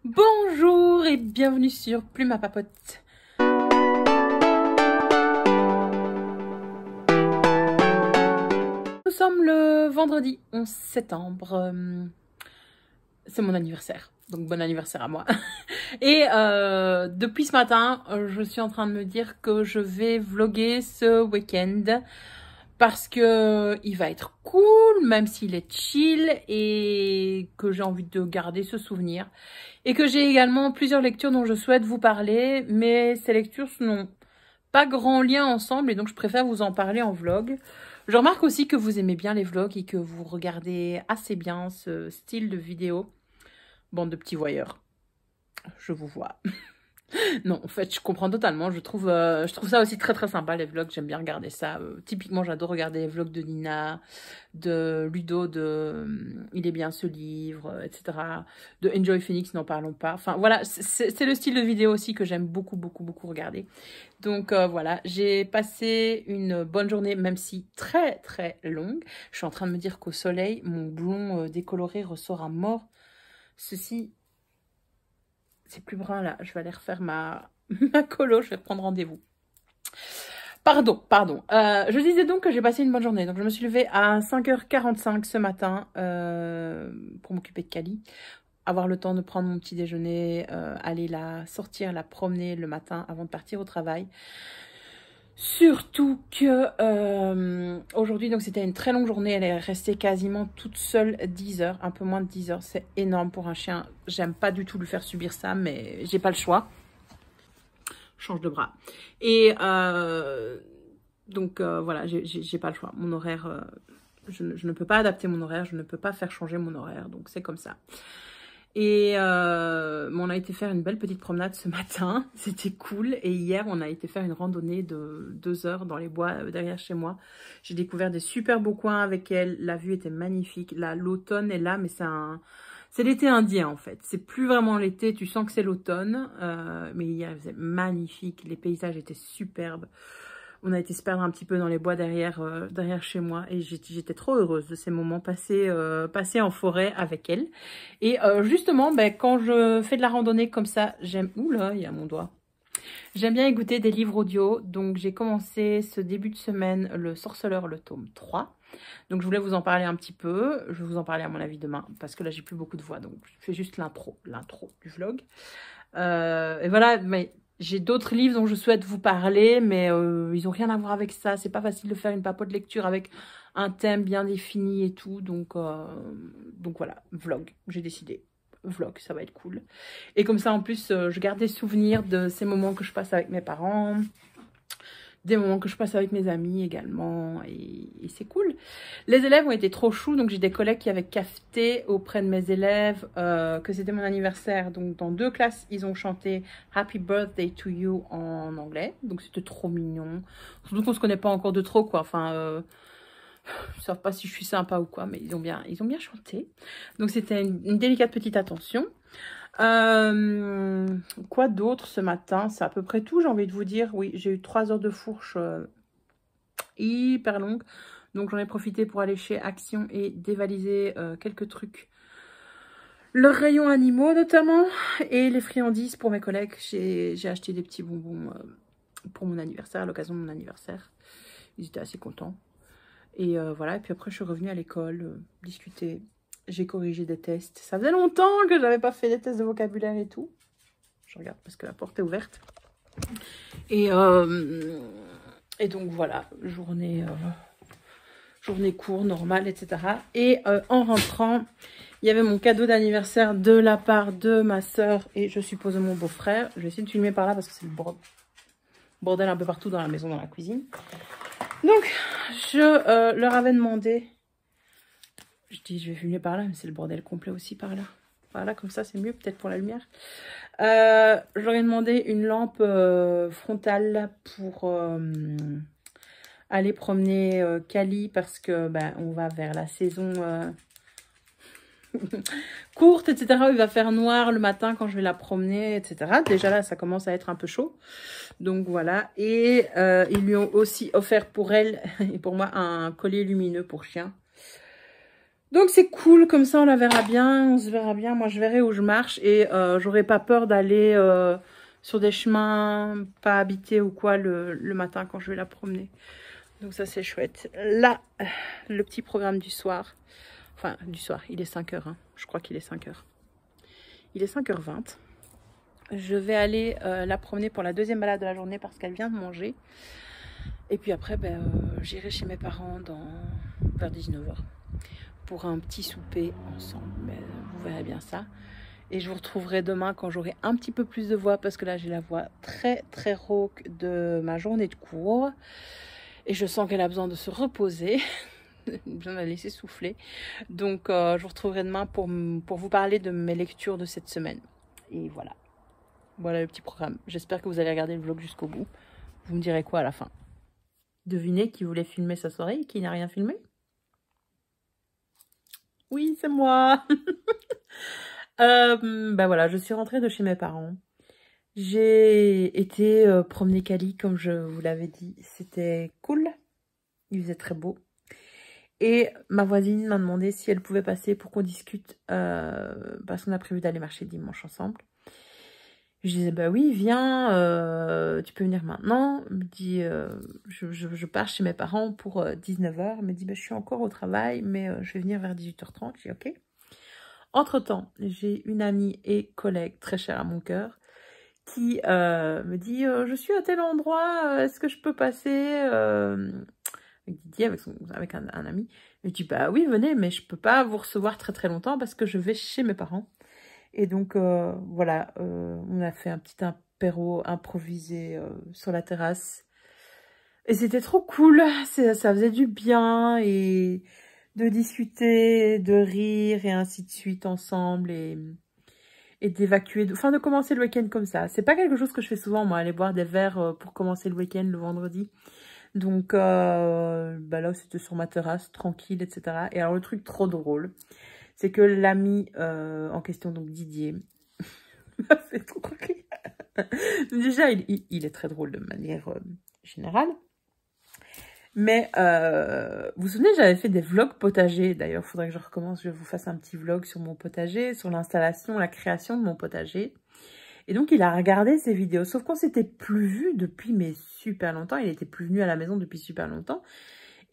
Bonjour et bienvenue sur Plume à Papote. Nous sommes le vendredi 11 septembre. C'est mon anniversaire, donc bon anniversaire à moi. Et depuis ce matin, je suis en train de me dire que je vais vlogger ce week-end. Parce que il va être cool, même s'il est chill, et que j'ai envie de garder ce souvenir. Et que j'ai également plusieurs lectures dont je souhaite vous parler, mais ces lectures n'ont pas grand lien ensemble, et donc je préfère vous en parler en vlog. Je remarque aussi que vous aimez bien les vlogs et que vous regardez assez bien ce style de vidéo. Bande de petits voyeurs, je vous vois. Non, en fait, je comprends totalement. Je trouve ça aussi très très sympa, les vlogs. J'aime bien regarder ça. Typiquement, j'adore regarder les vlogs de Nina, de Ludo, de Il est bien ce livre, etc. De Enjoy Phoenix, n'en parlons pas. Enfin, voilà, c'est le style de vidéo aussi que j'aime beaucoup, beaucoup, beaucoup regarder. Donc, voilà, j'ai passé une bonne journée, même si très, très longue. Je suis en train de me dire qu'au soleil, mon blond décoloré ressort à mort. Ceci... C'est plus brun là, je vais aller refaire ma colo, je vais prendre rendez-vous. Pardon. Je disais donc que j'ai passé une bonne journée. Donc je me suis levée à 5h45 ce matin pour m'occuper de Cali. Avoir le temps de prendre mon petit déjeuner, aller la sortir, la promener le matin avant de partir au travail. Surtout que aujourd'hui, donc c'était une très longue journée. Elle est restée quasiment toute seule 10 heures, un peu moins de 10 heures. C'est énorme pour un chien. J'aime pas du tout lui faire subir ça, mais j'ai pas le choix. Change de bras. Et donc voilà, j'ai pas le choix. Mon horaire, je ne peux pas adapter mon horaire, je ne peux pas faire changer mon horaire, donc c'est comme ça. Et on a été faire une belle petite promenade ce matin, c'était cool. Et hier, on a été faire une randonnée de 2 heures dans les bois derrière chez moi. J'ai découvert des super beaux coins avec elle, la vue était magnifique. Là, l'automne est là, mais c'est l'été indien en fait. C'est plus vraiment l'été, tu sens que c'est l'automne. Mais hier, il faisait magnifique, les paysages étaient superbes. On a été se perdre un petit peu dans les bois derrière chez moi et j'étais trop heureuse de ces moments passés en forêt avec elle. Et justement, ben, quand je fais de la randonnée comme ça, j'aime... Ouh là, il y a mon doigt. J'aime bien écouter des livres audio. Donc j'ai commencé ce début de semaine Le Sorceleur, le tome 3. Donc je voulais vous en parler un petit peu. Je vais vous en parler à mon avis demain parce que là j'ai plus beaucoup de voix. Donc je fais juste l'intro du vlog. Et voilà, mais... J'ai d'autres livres dont je souhaite vous parler, mais ils n'ont rien à voir avec ça. C'est pas facile de faire une papote lecture avec un thème bien défini et tout. Donc voilà, vlog, j'ai décidé. Vlog, ça va être cool. Et comme ça, en plus, je garde des souvenirs de ces moments que je passe avec mes parents. Des moments que je passe avec mes amis également, et c'est cool. Les élèves ont été trop choux, donc j'ai des collègues qui avaient cafeté auprès de mes élèves que c'était mon anniversaire. Donc dans 2 classes, ils ont chanté Happy Birthday to You en anglais, donc c'était trop mignon. Surtout qu'on se connaît pas encore de trop, quoi. Enfin, ils savent pas si je suis sympa ou quoi, mais ils ont bien chanté. Donc c'était une délicate petite attention. Quoi d'autre ce matin? C'est à peu près tout, j'ai envie de vous dire. Oui, j'ai eu 3 heures de fourche hyper longues. Donc j'en ai profité pour aller chez Action et dévaliser quelques trucs. Le rayon animaux notamment. Et les friandises pour mes collègues. J'ai acheté des petits bonbons pour mon anniversaire, à l'occasion de mon anniversaire. Ils étaient assez contents. Et voilà, et puis après je suis revenue à l'école, discuter. J'ai corrigé des tests. Ça faisait longtemps que j'avais pas fait des tests de vocabulaire et tout. Je regarde parce que la porte est ouverte. Et donc voilà, journée courte, normale, etc. Et en rentrant, il y avait mon cadeau d'anniversaire de la part de ma soeur et je suppose de mon beau-frère. Je vais essayer de filmer par là parce que c'est le bordel un peu partout dans la maison, dans la cuisine. Donc, je leur avais demandé... Je dis, je vais filmer par là, mais c'est le bordel complet aussi par là. Par là, comme ça, c'est mieux peut-être pour la lumière. J'aurais demandé une lampe frontale pour aller promener Cali parce que ben, on va vers la saison courte, etc. Il va faire noir le matin quand je vais la promener, etc. Déjà là, ça commence à être un peu chaud. Donc voilà. Et ils lui ont aussi offert pour elle et pour moi un collier lumineux pour chien. Donc c'est cool, comme ça on la verra bien, on se verra bien. Moi je verrai où je marche et j'aurai pas peur d'aller sur des chemins pas habités ou quoi le matin quand je vais la promener. Donc ça c'est chouette. Là, le petit programme du soir. Enfin du soir, il est 5 h, hein. Je crois qu'il est 5 h. Il est 5 h 20. Je vais aller la promener pour la deuxième balade de la journée parce qu'elle vient de manger. Et puis après, j'irai chez mes parents vers 19 h pour un petit souper ensemble. Mais vous verrez bien ça. Et je vous retrouverai demain quand j'aurai un petit peu plus de voix parce que là, j'ai la voix très, très rauque de ma journée de cours. Et je sens qu'elle a besoin de se reposer, besoin de la laisser souffler. Donc, je vous retrouverai demain pour vous parler de mes lectures de cette semaine. Et voilà. Voilà le petit programme. J'espère que vous allez regarder le vlog jusqu'au bout. Vous me direz quoi à la fin? Devinez qui voulait filmer sa soirée et qui n'a rien filmé? Oui, c'est moi. Voilà, je suis rentrée de chez mes parents. J'ai été promener Cali, comme je vous l'avais dit. C'était cool. Il faisait très beau. Et ma voisine m'a demandé si elle pouvait passer pour qu'on discute. Parce qu'on a prévu d'aller marcher dimanche ensemble. Je disais, bah oui, viens, tu peux venir maintenant. Elle me dit, je pars chez mes parents pour 19 h. Elle me dit, bah, je suis encore au travail, mais je vais venir vers 18 h 30. Je dis, ok. Entre-temps, j'ai une amie et collègue très chère à mon cœur qui me dit, je suis à tel endroit, est-ce que je peux passer avec Didier, avec un ami. Je dis, bah oui, venez, mais je peux pas vous recevoir très très longtemps parce que je vais chez mes parents. Et donc, voilà, on a fait un petit apéro improvisé sur la terrasse. Et c'était trop cool, ça faisait du bien et de discuter, de rire et ainsi de suite ensemble et d'évacuer, enfin de commencer le week-end comme ça. C'est pas quelque chose que je fais souvent, moi, aller boire des verres pour commencer le week-end le vendredi. Donc là, c'était sur ma terrasse, tranquille, etc. Et alors, le truc trop drôle, c'est que l'ami en question, donc Didier, m'a fait trop rire. Déjà, il est très drôle de manière générale. Mais vous vous souvenez, j'avais fait des vlogs potagers. D'ailleurs, il faudrait que je recommence, je vous fasse un petit vlog sur mon potager, sur l'installation, la création de mon potager. Et donc, il a regardé ces vidéos. Sauf qu'on s'était plus vu depuis mais super longtemps. Il était plus venu à la maison depuis super longtemps.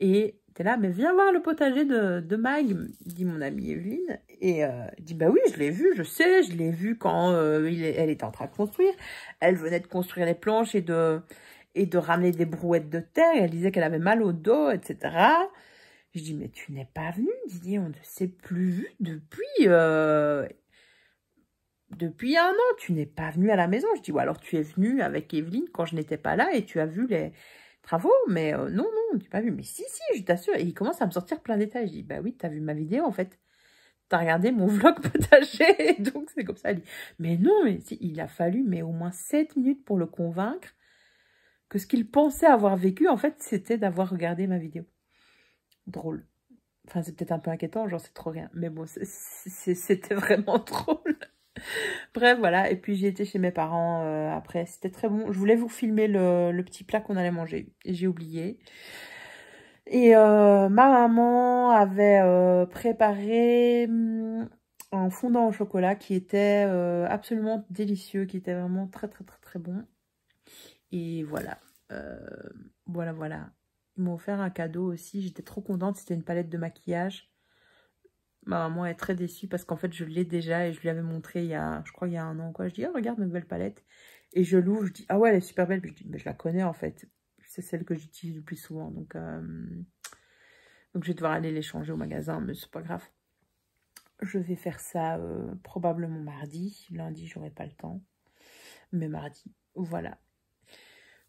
Et t'es là, mais viens voir le potager de Mag, dit mon amie Evelyne. Et il dit, bah oui, je l'ai vu, je sais, je l'ai vu quand elle était en train de construire. Elle venait de construire les planches et de ramener des brouettes de terre. Et elle disait qu'elle avait mal au dos, etc. Je dis, mais tu n'es pas venu, Didier, on ne s'est plus vu depuis 1 an. Tu n'es pas venu à la maison. Je dis, ou alors tu es venu avec Evelyne quand je n'étais pas là et tu as vu les travaux, mais non, tu n'as pas vu. Mais si, je t'assure. Et il commence à me sortir plein de détails. Je dis, bah oui, tu as vu ma vidéo en fait. Tu as regardé mon vlog potager. Donc c'est comme ça. Elle dit, mais non, mais si, il a fallu mais au moins 7 minutes pour le convaincre que ce qu'il pensait avoir vécu, en fait, c'était d'avoir regardé ma vidéo. Drôle. Enfin, c'est peut-être un peu inquiétant, j'en sais trop rien. Mais bon, c'était vraiment drôle. Bref, voilà. Et puis, j'ai été chez mes parents après. C'était très bon. Je voulais vous filmer le petit plat qu'on allait manger. Et j'ai oublié. Et ma maman avait préparé un fondant au chocolat qui était absolument délicieux, qui était vraiment très, très, très, très bon. Et voilà. Voilà. Ils m'ont offert un cadeau aussi. J'étais trop contente. C'était une palette de maquillage. Ma maman est très déçue parce qu'en fait, je l'ai déjà et je lui avais montré je crois il y a 1 an. Quoi. Je dis, oh, regarde ma nouvelle palette. Et je l'ouvre. Je dis, ah ouais, elle est super belle. Puis je dis, mais je la connais en fait. C'est celle que j'utilise le plus souvent. Donc, je vais devoir aller les changer au magasin. Mais c'est pas grave. Je vais faire ça probablement mardi. Lundi, j'aurai pas le temps. Mais mardi. Voilà.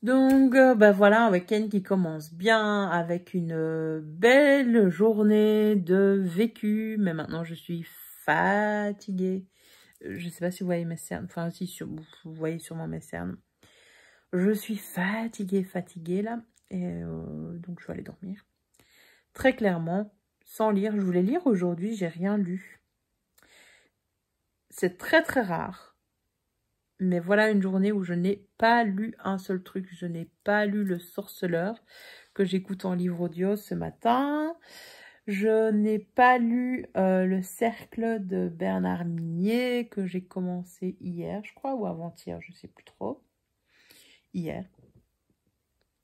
Donc, voilà, un week-end qui commence bien, avec une belle journée de vécu. Mais maintenant, je suis fatiguée. Je ne sais pas si vous voyez mes cernes. Enfin, si vous voyez sûrement mes cernes. Je suis fatiguée là. Et donc, je vais aller dormir. Très clairement, sans lire. Je voulais lire aujourd'hui, j'ai rien lu. C'est très, très rare. Mais voilà une journée où je n'ai pas lu un seul truc. Je n'ai pas lu Le Sorceleur, que j'écoute en livre audio ce matin. Je n'ai pas lu Le Cercle de Bernard Minier que j'ai commencé hier, je crois, ou avant-hier, je ne sais plus trop. Hier.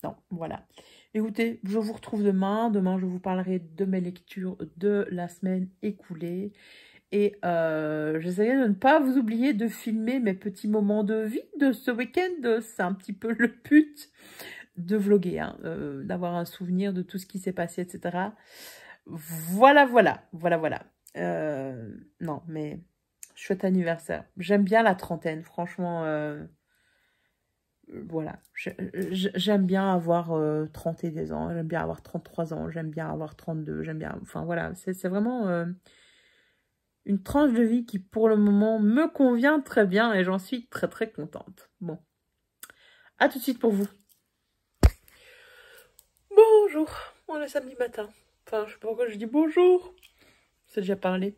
Non, voilà. Écoutez, je vous retrouve demain. Demain, je vous parlerai de mes lectures de la semaine écoulée. Et j'essaierai de ne pas vous oublier de filmer mes petits moments de vie de ce week-end. C'est un petit peu le but de vlogger, hein, d'avoir un souvenir de tout ce qui s'est passé, etc. Voilà. Non, mais chouette anniversaire. J'aime bien la trentaine, franchement. Voilà, j'aime bien avoir 32 ans, j'aime bien avoir 33 ans, j'aime bien avoir 32, j'aime bien... Enfin, voilà, c'est vraiment une tranche de vie qui, pour le moment, me convient très bien et j'en suis très, très contente. Bon, à tout de suite pour vous. Bonjour, on est samedi matin. Enfin, je sais pas pourquoi je dis bonjour. C'est déjà parlé.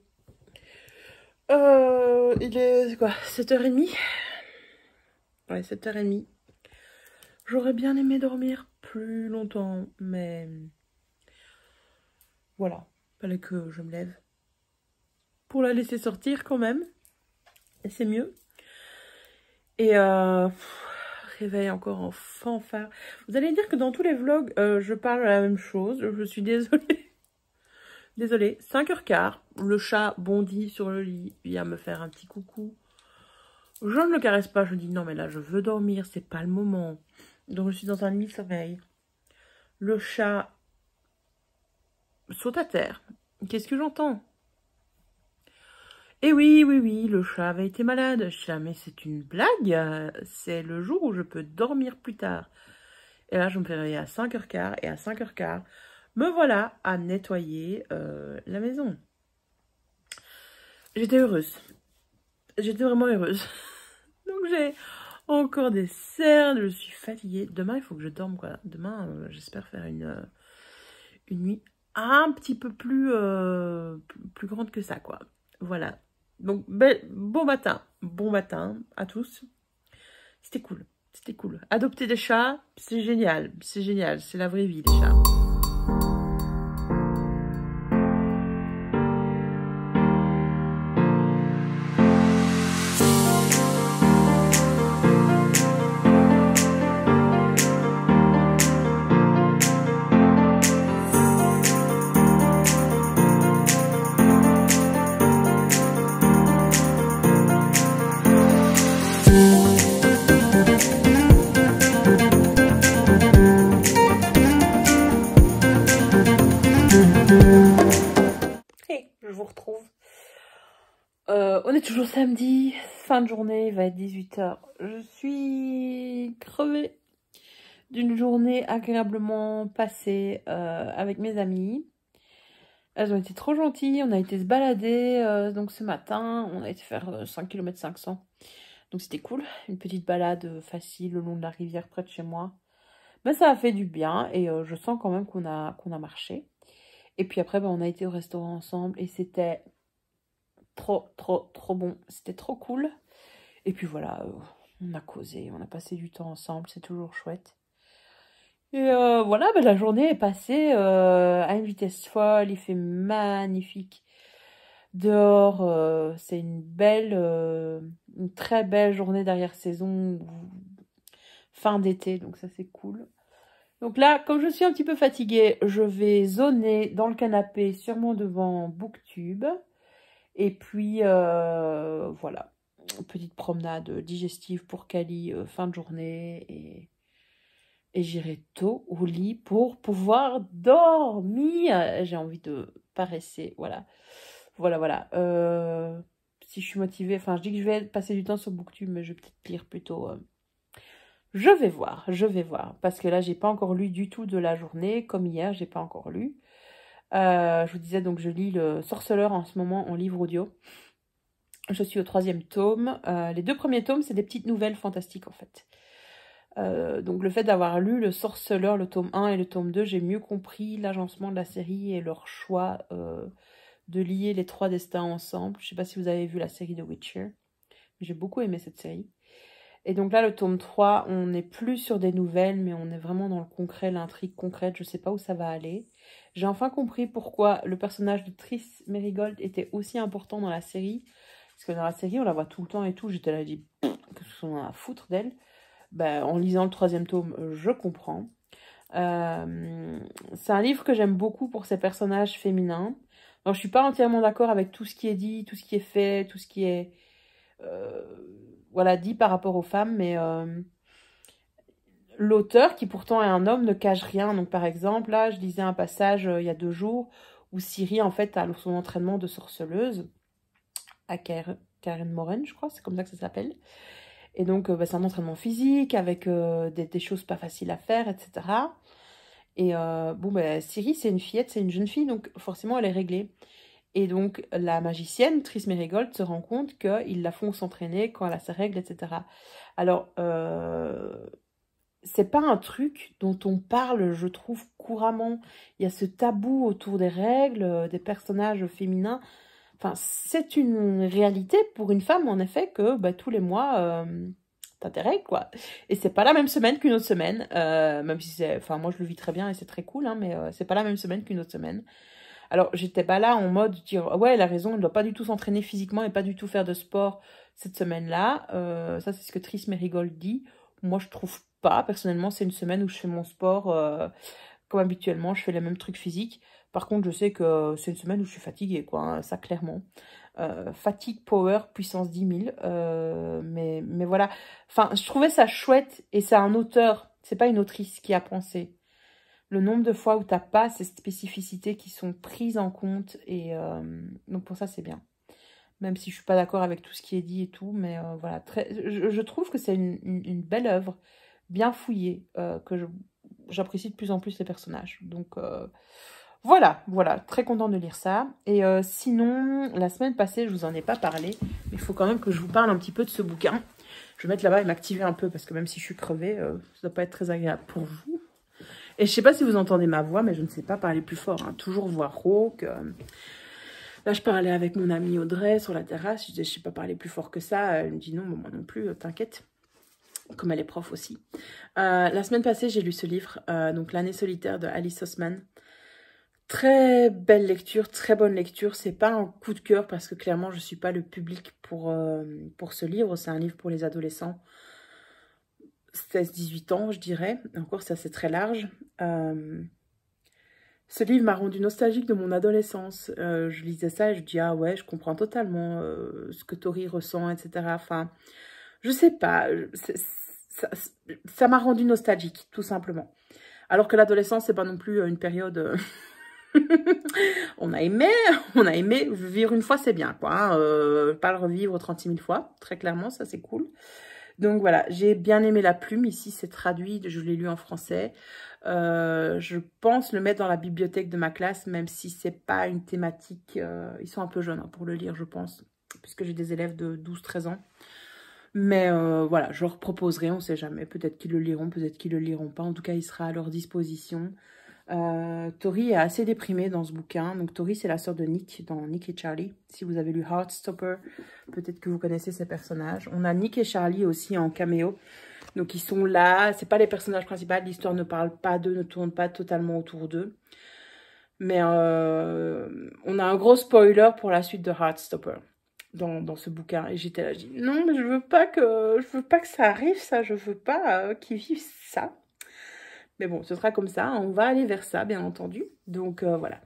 Il est, quoi, 7h30 ? Ouais, 7h30. J'aurais bien aimé dormir plus longtemps, mais voilà, fallait que je me lève pour la laisser sortir quand même, et c'est mieux. Et réveil encore en fanfare. Vous allez dire que dans tous les vlogs, je parle de la même chose, je suis désolée. Désolée, 5h15, le chat bondit sur le lit, vient me faire un petit coucou. Je ne le caresse pas, je dis non mais là je veux dormir, c'est pas le moment. Donc je suis dans un demi-sommeil. Le chat saute à terre. Qu'est-ce que j'entends? Et oui, le chat avait été malade. Je suis là, mais c'est une blague. C'est le jour où je peux dormir plus tard. Et là, je me fais réveiller à 5h15. Et à 5h15, me voilà à nettoyer la maison. J'étais heureuse. J'étais vraiment heureuse. Donc j'ai encore des cernes. Je suis fatiguée. Demain, il faut que je dorme, quoi. Demain, j'espère faire une nuit un petit peu plus grande que ça, quoi. Voilà. Donc, bon matin à tous. C'était cool, c'était cool. Adopter des chats, c'est génial, c'est la vraie vie, les chats. Je vous retrouve. On est toujours samedi, fin de journée, il va être 18h. Je suis crevée d'une journée agréablement passée avec mes amies. Elles ont été trop gentilles, on a été se balader. Donc ce matin, on a été faire 5 km 500. Donc c'était cool, une petite balade facile le long de la rivière près de chez moi. Mais ça a fait du bien et je sens quand même qu'on a marché. Et puis après, on a été au restaurant ensemble et c'était trop bon. C'était trop cool. Et puis voilà, on a causé, on a passé du temps ensemble, c'est toujours chouette. Et voilà, la journée est passée à une vitesse folle, il fait magnifique. Dehors, c'est une très belle journée d'arrière-saison, fin d'été, donc ça c'est cool. Donc là, comme je suis un petit peu fatiguée, je vais zoner dans le canapé sur mon devant Booktube. Et puis, voilà, petite promenade digestive pour Kali, fin de journée. Et j'irai tôt au lit pour pouvoir dormir. J'ai envie de paresser, voilà. Voilà. Si je suis motivée, enfin, je dis que je vais passer du temps sur Booktube, mais je vais peut-être lire plutôt... Je vais voir, parce que là, j'ai pas encore lu du tout de la journée, comme hier, j'ai pas encore lu. Je vous disais, donc, je lis le Sorceleur en ce moment en livre audio. Je suis au 3e tome. Les 2 premiers tomes, c'est des petites nouvelles fantastiques, en fait. Donc, le fait d'avoir lu le Sorceleur, le tome 1 et le tome 2, j'ai mieux compris l'agencement de la série et leur choix de lier les 3 destins ensemble. Je sais pas si vous avez vu la série The Witcher, mais j'ai beaucoup aimé cette série. Et donc là, le tome 3, on n'est plus sur des nouvelles, mais on est vraiment dans le concret, l'intrigue concrète. Je ne sais pas où ça va aller. J'ai enfin compris pourquoi le personnage de Triss Merigold était aussi important dans la série. Parce que dans la série, on la voit tout le temps et tout. J'étais là, je dis, qu'est-ce qu'on a à foutre d'elle? Ben, en lisant le 3e tome, je comprends. C'est un livre que j'aime beaucoup pour ses personnages féminins. Alors, je ne suis pas entièrement d'accord avec tout ce qui est dit, tout ce qui est fait, tout ce qui est... voilà, dit par rapport aux femmes, mais l'auteur, qui pourtant est un homme, ne cache rien. Donc par exemple, là, je lisais un passage il y a 2 jours, où Ciri, en fait, a son entraînement de sorceleuse, à Karen Moren, je crois, c'est comme ça que ça s'appelle. Et donc, bah, c'est un entraînement physique, avec des choses pas faciles à faire, etc. Et bon, bah, Ciri, c'est une fillette, c'est une jeune fille, donc forcément, elle est réglée. Et donc, la magicienne, Triss Merigold, se rend compte qu'ils la font s'entraîner quand elle a ses règles, etc. Alors, c'est pas un truc dont on parle, je trouve, couramment. Il y a ce tabou autour des règles, des personnages féminins. Enfin, c'est une réalité pour une femme, en effet, que bah, tous les mois, t'as tes règles, quoi. Et c'est pas la même semaine qu'une autre semaine, même si c'est... Enfin, moi, je le vis très bien et c'est très cool, hein, mais c'est pas la même semaine qu'une autre semaine. Alors, j'étais pas là en mode dire, ouais, elle a raison, elle ne doit pas du tout s'entraîner physiquement et pas du tout faire de sport cette semaine-là. Ça, c'est ce que Triss Merigold dit. Moi, je trouve pas. Personnellement, c'est une semaine où je fais mon sport comme habituellement, je fais les mêmes trucs physiques. Par contre, je sais que c'est une semaine où je suis fatiguée, quoi, hein, ça clairement. Fatigue, power, puissance 10 000. Mais voilà. Enfin, je trouvais ça chouette et c'est un auteur, c'est pas une autrice qui a pensé. Le nombre de fois où tu n'as pas ces spécificités qui sont prises en compte. Et donc pour ça, c'est bien. Même si je ne suis pas d'accord avec tout ce qui est dit et tout. Mais voilà, je trouve que c'est une belle œuvre, bien fouillée, que j'apprécie de plus en plus les personnages. Donc voilà, très contente de lire ça. Et sinon, la semaine passée, je vous en ai pas parlé. Mais il faut quand même que je vous parle un petit peu de ce bouquin. Je vais mettre là-bas et m'activer un peu parce que même si je suis crevée, ça ne doit pas être très agréable pour vous. Et je sais pas si vous entendez ma voix, mais je ne sais pas parler plus fort. Hein. Toujours voix rauque. Là, je parlais avec mon amie Audrey sur la terrasse. Je disais, je sais pas parler plus fort que ça. Elle me dit non, moi non plus, t'inquiète. Comme elle est prof aussi. La semaine passée, j'ai lu ce livre, donc L'année solitaire de Alice Oseman. Très belle lecture, très bonne lecture. C'est pas un coup de cœur parce que clairement, je suis pas le public pour ce livre. C'est un livre pour les adolescents. 16-18 ans, je dirais. Encore, ça, c'est très large. Ce livre m'a rendu nostalgique de mon adolescence. Je lisais ça et je dis, ah ouais, je comprends totalement ce que Tori ressent, etc. Enfin, je sais pas. Ça m'a rendu nostalgique, tout simplement. Alors que l'adolescence, c'est pas non plus une période... on a aimé vivre une fois, c'est bien, quoi. Hein, pas le revivre 36 000 fois, très clairement, ça, c'est cool. Donc voilà, j'ai bien aimé la plume. Ici, c'est traduit, je l'ai lu en français. Je pense le mettre dans la bibliothèque de ma classe, même si c'est pas une thématique... ils sont un peu jeunes hein, pour le lire, je pense, puisque j'ai des élèves de 12-13 ans. Mais voilà, je leur proposerai, on ne sait jamais. Peut-être qu'ils le liront, peut-être qu'ils le liront pas. En tout cas, il sera à leur disposition. Tori est assez déprimée dans ce bouquin. Donc Tori, c'est la sœur de Nick dans Nick et Charlie. Si vous avez lu Heartstopper, peut-être que vous connaissez ces personnages. On a Nick et Charlie aussi en caméo. Donc ils sont là. C'est pas les personnages principaux. L'histoire ne parle pas d'eux, ne tourne pas totalement autour d'eux. Mais on a un gros spoiler pour la suite de Heartstopper dans ce bouquin. Et j'étais là, je dis non, mais je veux pas que ça arrive, ça. Je veux pas qu'ils vivent ça. Mais bon, ce sera comme ça. On va aller vers ça, bien entendu. Donc, voilà.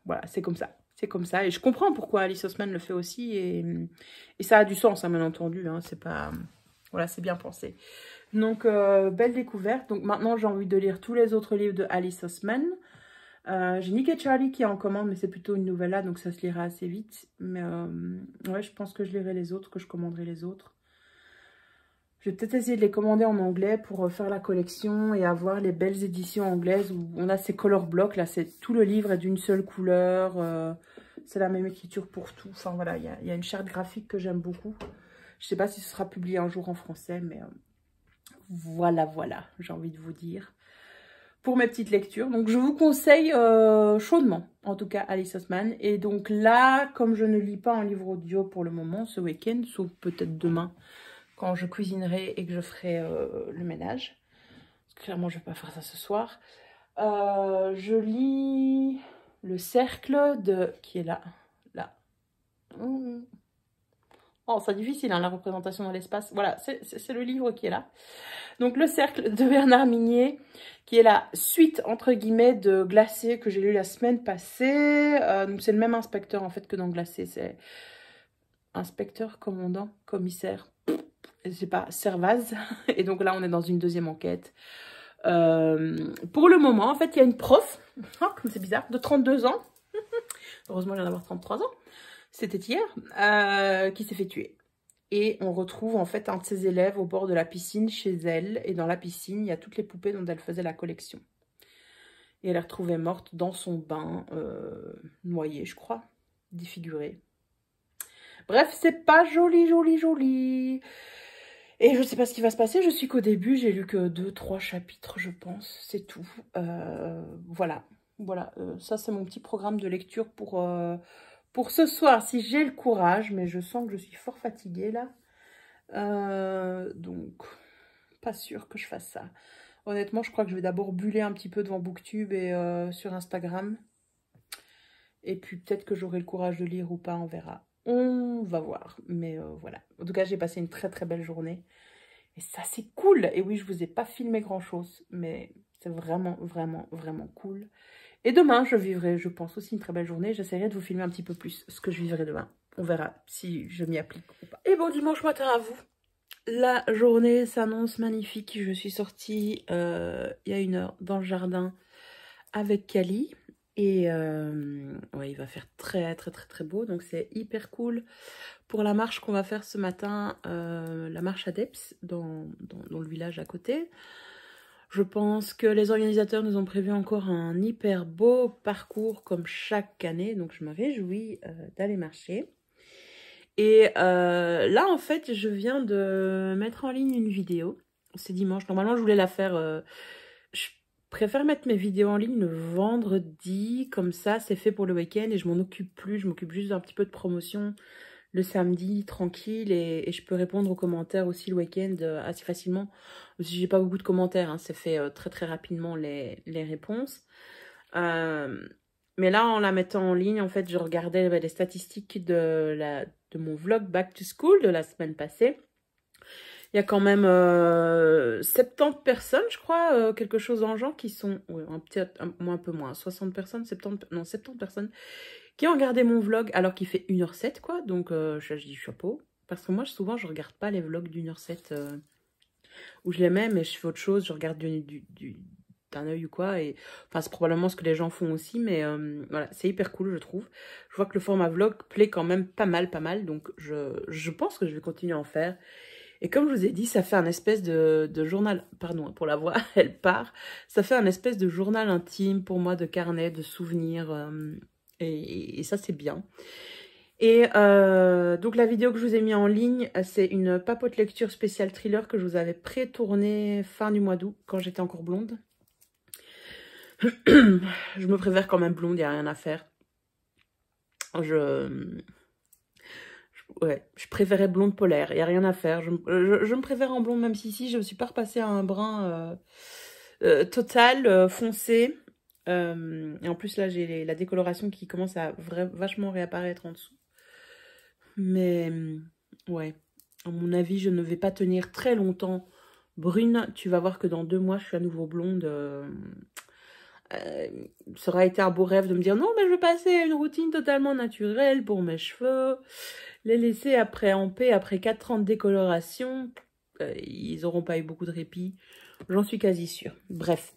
Voilà, c'est comme ça. C'est comme ça. Et je comprends pourquoi Alice Oseman le fait aussi. Et ça a du sens, hein, bien entendu. Hein, c'est pas... Voilà, c'est bien pensé. Donc, belle découverte. Donc, maintenant, j'ai envie de lire tous les autres livres de Alice Oseman. J'ai Nick et Charlie qui est en commande, mais c'est plutôt une novella, donc ça se lira assez vite. Mais ouais, je pense que je lirai les autres, que je commanderai les autres. Je vais peut-être essayer de les commander en anglais pour faire la collection et avoir les belles éditions anglaises où on a ces color blocks. Là, c'est tout le livre est d'une seule couleur. C'est la même écriture pour tout. Enfin, voilà, il y a une charte graphique que j'aime beaucoup. Je ne sais pas si ce sera publié un jour en français, mais voilà, j'ai envie de vous dire. pour mes petites lectures. Donc je vous conseille chaudement, en tout cas Alice Oseman. Et donc là, comme je ne lis pas en livre audio pour le moment ce week-end, sauf peut-être demain, quand je cuisinerai et que je ferai le ménage. Parce que clairement, je ne vais pas faire ça ce soir. Je lis Le Cercle de... qui est là. Là. Oh, c'est difficile, hein, la représentation dans l'espace. Voilà, c'est le livre qui est là. Donc, Le Cercle de Bernard Minier, qui est la suite, entre guillemets, de Glacé, que j'ai lu la semaine passée. Donc, c'est le même inspecteur, en fait, que dans Glacé. C'est inspecteur, commandant, commissaire, je sais pas, Servaz. Et donc là, on est dans une deuxième enquête. Pour le moment, en fait, il y a une prof, oh, comme c'est bizarre, de 32 ans. Heureusement, je viens d'avoir 33 ans. C'était hier, qui s'est fait tuer. Et on retrouve en fait un de ses élèves au bord de la piscine chez elle. Et dans la piscine, il y a toutes les poupées dont elle faisait la collection. Et elle est retrouvée morte dans son bain, noyée, je crois, défigurée. Bref, c'est pas joli, joli, joli. Et je ne sais pas ce qui va se passer. Je suis qu'au début, j'ai lu que 2-3 chapitres, je pense. C'est tout. Voilà. Voilà. Ça, c'est mon petit programme de lecture pour ce soir, si j'ai le courage. Mais je sens que je suis fort fatiguée, là. Donc, pas sûre que je fasse ça. Honnêtement, je crois que je vais d'abord buller un petit peu devant Booktube et sur Instagram. Et puis, peut-être que j'aurai le courage de lire ou pas, on verra. On va voir, mais voilà. En tout cas, j'ai passé une très très belle journée. Et ça, c'est cool. Et oui, je vous ai pas filmé grand-chose, mais c'est vraiment, vraiment, vraiment cool. Et demain, je vivrai, je pense, aussi une très belle journée. J'essaierai de vous filmer un petit peu plus ce que je vivrai demain. On verra si je m'y applique ou pas. Et bon dimanche matin à vous. La journée s'annonce magnifique. Je suis sortie il y a 1 heure dans le jardin avec Kali. Et ouais, il va faire très très très très beau, donc c'est hyper cool pour la marche qu'on va faire ce matin, la marche à Deps dans le village à côté. Je pense que les organisateurs nous ont prévu encore un hyper beau parcours comme chaque année, donc je me réjouis d'aller marcher. Et là en fait je viens de mettre en ligne une vidéo, c'est dimanche, normalement je voulais la faire... Je préfère mettre mes vidéos en ligne le vendredi, comme ça c'est fait pour le week-end et je m'en occupe plus, je m'occupe juste d'un petit peu de promotion le samedi, tranquille, et je peux répondre aux commentaires aussi le week-end assez facilement. Si j'ai pas beaucoup de commentaires, hein, c'est fait très très rapidement les réponses. Mais là, en la mettant en ligne, en fait, je regardais les statistiques de mon vlog Back to School de la semaine passée. Il y a quand même 70 personnes, je crois, quelque chose dans le genre, qui sont, ouais, un peu moins, 60 personnes, 70 personnes, qui ont regardé mon vlog alors qu'il fait 1h07, quoi. Donc, je dis chapeau. Parce que moi, souvent, je regarde pas les vlogs d'1h07 où je les mets, mais je fais autre chose, je regarde d'un œil ou quoi. Et enfin, c'est probablement ce que les gens font aussi, mais voilà, c'est hyper cool, je trouve. Je vois que le format vlog plaît quand même pas mal. Donc, je pense que je vais continuer à en faire. Et comme je vous ai dit, ça fait un espèce de journal, pardon pour la voix, elle part, ça fait un espèce de journal intime pour moi, de carnet, de souvenirs, et ça c'est bien. Et donc la vidéo que je vous ai mis en ligne, c'est une papote lecture spéciale thriller que je vous avais pré-tournée fin du mois d'août, quand j'étais encore blonde. Je me préfère quand même blonde, il n'y a rien à faire. Ouais, je préférais blonde polaire, il n'y a rien à faire. Je me préfère en blonde, même si ici, je me suis pas repassée à un brun total, foncé. Et en plus, là, j'ai la décoloration qui commence à vachement réapparaître en dessous. Mais, ouais, à mon avis, je ne vais pas tenir très longtemps brune. Tu vas voir que dans 2 mois, je suis à nouveau blonde. Ça aurait été un beau rêve de me dire non, mais je vais passer à une routine totalement naturelle pour mes cheveux. Les laisser après en paix, après 4 ans de décoloration, ils n'auront pas eu beaucoup de répit. J'en suis quasi sûre. Bref,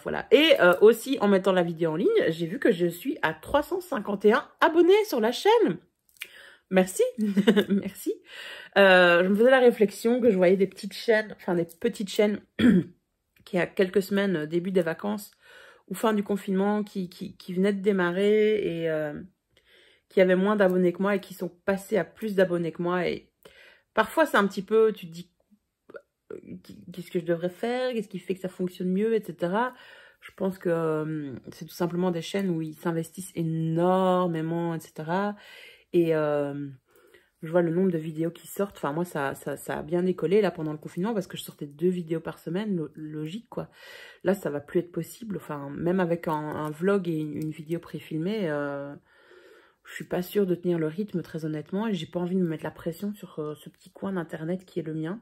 voilà. Et aussi, en mettant la vidéo en ligne, j'ai vu que je suis à 351 abonnés sur la chaîne. Merci, merci. Je me faisais la réflexion que je voyais des petites chaînes, qui a quelques semaines, début des vacances ou fin du confinement, qui venaient de démarrer et qui avaient moins d'abonnés que moi et qui sont passés à plus d'abonnés que moi. Et parfois, c'est un petit peu, tu te dis, qu'est-ce que je devrais faire, qu'est-ce qui fait que ça fonctionne mieux, etc. Je pense que c'est tout simplement des chaînes où ils s'investissent énormément, etc. Et je vois le nombre de vidéos qui sortent. Enfin, moi, ça a bien décollé là pendant le confinement parce que je sortais 2 vidéos par semaine, logique quoi. Là, ça va plus être possible. Enfin, même avec un vlog et une vidéo préfilmée, je suis pas sûre de tenir le rythme, très honnêtement. Et j'ai pas envie de me mettre la pression sur ce petit coin d'internet qui est le mien.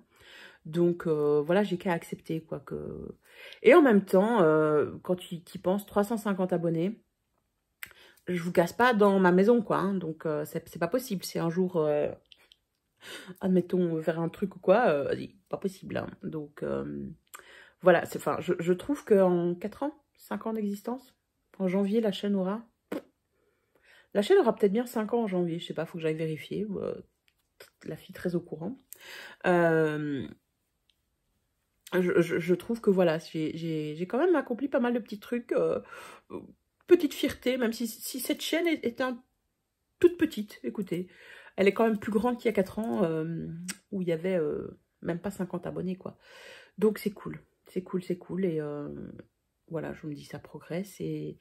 Donc voilà, j'ai qu'à accepter quoi que. Et en même temps, quand tu y penses, 350 abonnés. Je vous casse pas dans ma maison, quoi. Hein, donc, c'est pas possible. Si un jour, admettons, faire un truc ou quoi, pas possible. Hein. Donc, voilà. Enfin, je trouve qu'en 4 ans, 5 ans d'existence, en janvier, la chaîne aura... La chaîne aura peut-être bien 5 ans en janvier. Je sais pas, faut que j'aille vérifier. La fille très au courant. Je trouve que, voilà, j'ai quand même accompli pas mal de petits trucs. Petite fierté, même si cette chaîne est toute petite, écoutez. Elle est quand même plus grande qu'il y a 4 ans, où il y avait même pas 50 abonnés, quoi. Donc c'est cool, c'est cool, c'est cool. Et voilà, je me dis, ça progresse. Et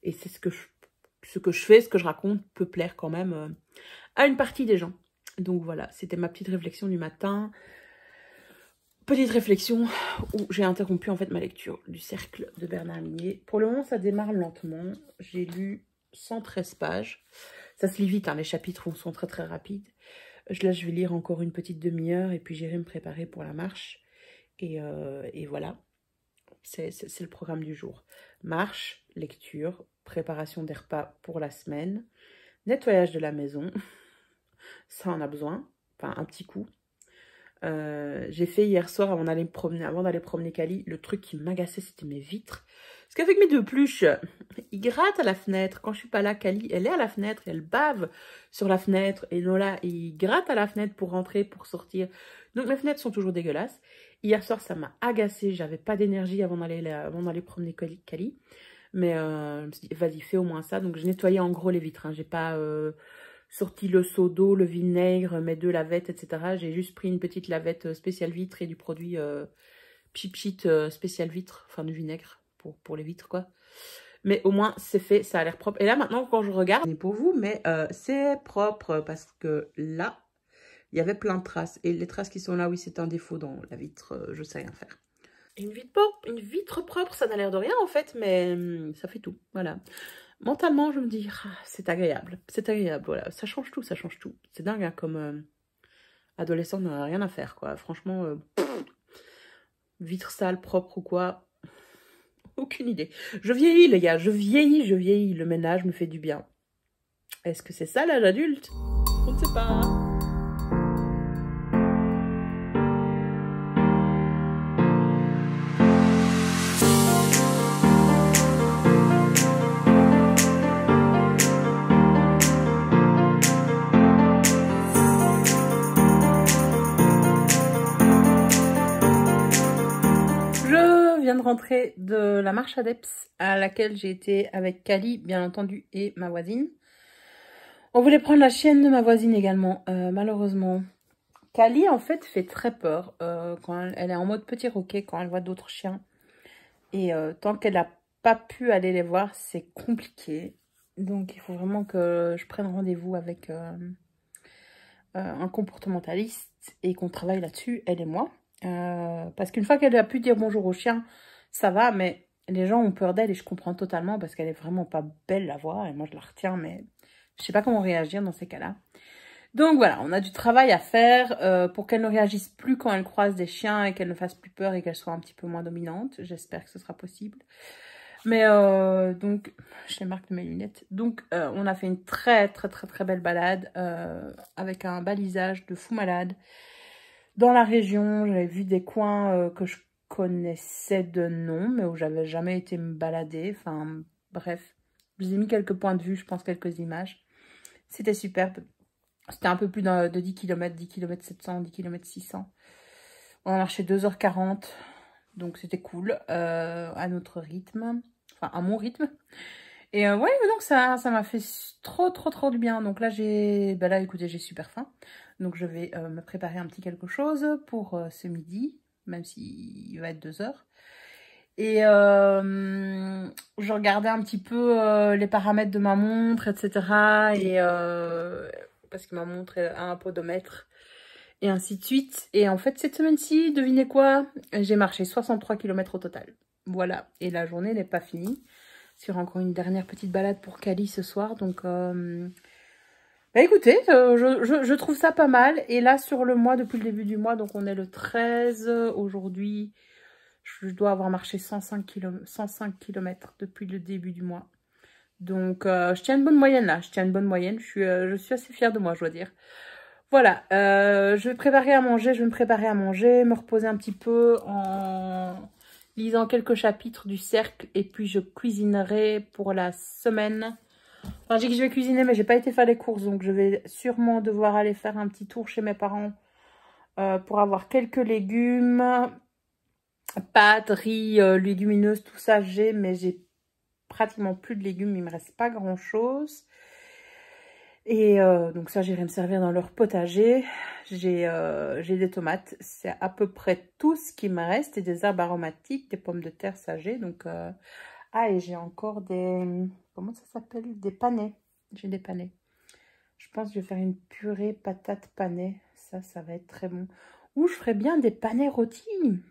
c'est ce que je fais, ce que je raconte peut plaire quand même à une partie des gens. Donc voilà, c'était ma petite réflexion du matin. Petite réflexion où j'ai interrompu en fait ma lecture du Cercle de Bernard Minet. Pour le moment, ça démarre lentement. J'ai lu 113 pages. Ça se lit vite, hein, les chapitres sont très très rapides. Là, je vais lire encore une petite demi-heure et puis j'irai me préparer pour la marche. Et voilà, c'est le programme du jour. Marche, lecture, préparation des repas pour la semaine, nettoyage de la maison. Ça en a besoin, enfin un petit coup. J'ai fait hier soir avant d'aller promener Kali, le truc qui m'agaçait c'était mes vitres. Parce qu'avec mes 2 pluches, ils grattent à la fenêtre. Quand je suis pas là, Kali, elle est à la fenêtre, elle bave sur la fenêtre. Et Nola, il gratte à la fenêtre pour rentrer, pour sortir. Donc mes fenêtres sont toujours dégueulasses. Hier soir, ça m'a agacée. J'avais pas d'énergie avant d'aller promener Kali. Mais je me suis dit, vas-y, fais au moins ça. Donc je nettoyais en gros les vitres. Hein. J'ai pas... sorti le seau d'eau, le vinaigre, mes 2 lavettes, etc. J'ai juste pris une petite lavette spéciale vitre et du produit Pchit spécial vitre, enfin du vinaigre pour les vitres, quoi. Mais au moins, c'est fait, ça a l'air propre. Et là, maintenant, quand je regarde, c'est pour vous, mais c'est propre parce que là, il y avait plein de traces. Et les traces qui sont là, oui, c'est un défaut dans la vitre, je sais rien faire. Une vitre propre, ça n'a l'air de rien, en fait, mais ça fait tout, voilà. Mentalement, je me dis, ah, c'est agréable, voilà, ça change tout, ça change tout. C'est dingue, hein, comme adolescent, on n'a rien à faire, quoi. Franchement, vitre sale, propre ou quoi, aucune idée. Je vieillis, les gars, je vieillis, le ménage me fait du bien. Est-ce que c'est ça, l'âge adulte? On ne sait pas. De rentrer de la marche ADEPS à laquelle j'ai été avec Kali, bien entendu, et ma voisine. On voulait prendre la chienne de ma voisine également, malheureusement. Kali, en fait, fait très peur quand elle est en mode petit roquet, quand elle voit d'autres chiens. Et tant qu'elle n'a pas pu aller les voir, c'est compliqué. Donc, il faut vraiment que je prenne rendez-vous avec un comportementaliste et qu'on travaille là-dessus, elle et moi. Parce qu'une fois qu'elle a pu dire bonjour au chien, ça va, mais les gens ont peur d'elle et je comprends totalement parce qu'elle est vraiment pas belle à voir et moi je la retiens, mais je sais pas comment réagir dans ces cas-là. Donc voilà, on a du travail à faire pour qu'elle ne réagisse plus quand elle croise des chiens et qu'elle ne fasse plus peur et qu'elle soit un petit peu moins dominante. J'espère que ce sera possible. Mais donc, je les marque de mes lunettes. Donc, on a fait une très belle balade avec un balisage de fou malade. Dans la région, j'avais vu des coins que je connaissais de nom, mais où j'avais jamais été me balader. Enfin, bref, je vous ai mis quelques points de vue, je pense quelques images. C'était superbe. C'était un peu plus de 10 km, 10 km 700, 10 km 600. On a marché 2h40, donc c'était cool, à notre rythme, enfin à mon rythme. Et ouais, donc ça m'a fait trop du bien. Donc là, écoutez, j'ai super faim. Donc je vais me préparer un petit quelque chose pour ce midi. même s'il va être 2 heures. Et je regardais un petit peu les paramètres de ma montre, etc. Et parce que ma montre a un podomètre. Et ainsi de suite. Et en fait, cette semaine-ci, devinez quoi? J'ai marché 63 km au total. Voilà. Et la journée n'est pas finie. Sur encore une dernière petite balade pour Cali ce soir. Donc, bah écoutez, je trouve ça pas mal. Et là, sur le mois, depuis le début du mois, donc on est le 13. Aujourd'hui, je dois avoir marché 105 km depuis le début du mois. Donc, je tiens une bonne moyenne là. Je tiens une bonne moyenne. Je suis assez fière de moi, je dois dire. Voilà, je vais préparer à manger, me reposer un petit peu en lisant quelques chapitres du Cercle et puis je cuisinerai pour la semaine. Enfin, j'ai dit que je vais cuisiner mais j'ai pas été faire les courses donc je vais sûrement devoir aller faire un petit tour chez mes parents pour avoir quelques légumes, pâtes, riz, légumineuses, tout ça j'ai, mais j'ai pratiquement plus de légumes, il me reste pas grand chose. Et donc ça, j'irai me servir dans leur potager. J'ai des tomates, c'est à peu près tout ce qui me reste. Et des herbes aromatiques, des pommes de terre, ça j'ai. Donc, ah, et j'ai encore des... Comment ça s'appelle? Des panais. J'ai des panais. Je pense que je vais faire une purée patate panais. Ça va être très bon. Ou je ferais bien des panais rôtis.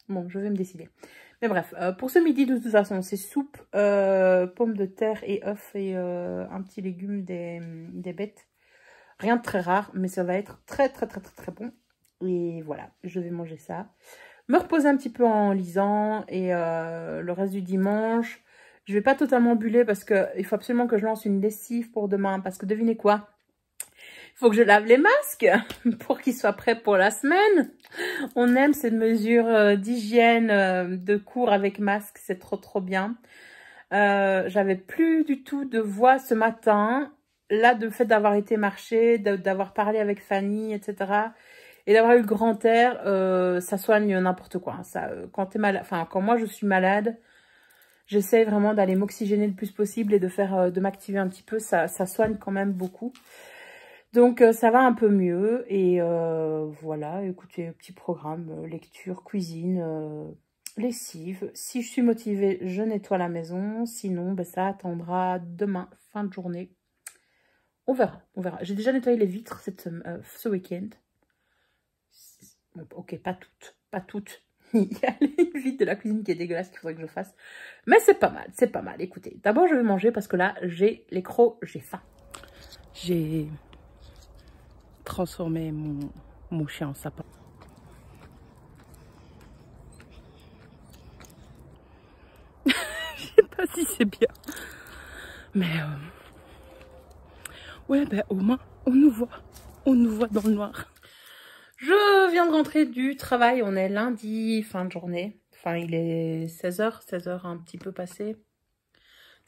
Bon, je vais me décider. Mais bref, pour ce midi, de toute façon, c'est soupe, pommes de terre et œufs et un petit légume des bêtes. Rien de très rare, mais ça va être très bon. Et voilà, je vais manger ça. Me reposer un petit peu en lisant et le reste du dimanche, je vais pas totalement buller parce qu'il faut absolument que je lance une lessive pour demain. Parce que devinez quoi? Il faut que je lave les masques pour qu'ils soient prêts pour la semaine. On aime cette mesure d'hygiène de cours avec masque, c'est trop bien. J'avais plus du tout de voix ce matin. Là, le fait d'avoir été marcher, d'avoir parlé avec Fanny, etc. Et d'avoir eu le grand air, ça soigne n'importe quoi. Ça, quand t'es malade, enfin, quand moi je suis malade, j'essaie vraiment d'aller m'oxygéner le plus possible et de m'activer un petit peu. Ça soigne quand même beaucoup. Donc, ça va un peu mieux. Et voilà, écoutez, petit programme, lecture, cuisine, lessive. Si je suis motivée, je nettoie la maison. Sinon, ben, ça attendra demain, fin de journée. On verra, on verra. J'ai déjà nettoyé les vitres ce week-end. Bon, ok, pas toutes, pas toutes. Il y a les vitres de la cuisine qui est dégueulasse qu'il faudrait que je fasse. Mais c'est pas mal, c'est pas mal. Écoutez, d'abord, je vais manger parce que là, j'ai les crocs, j'ai faim. J'ai... transformer mon chien en sapin. Je sais pas si c'est bien. Mais ouais, ben au moins, on nous voit dans le noir. Je viens de rentrer du travail, on est lundi, fin de journée. Enfin, il est 16h, 16h un petit peu passé.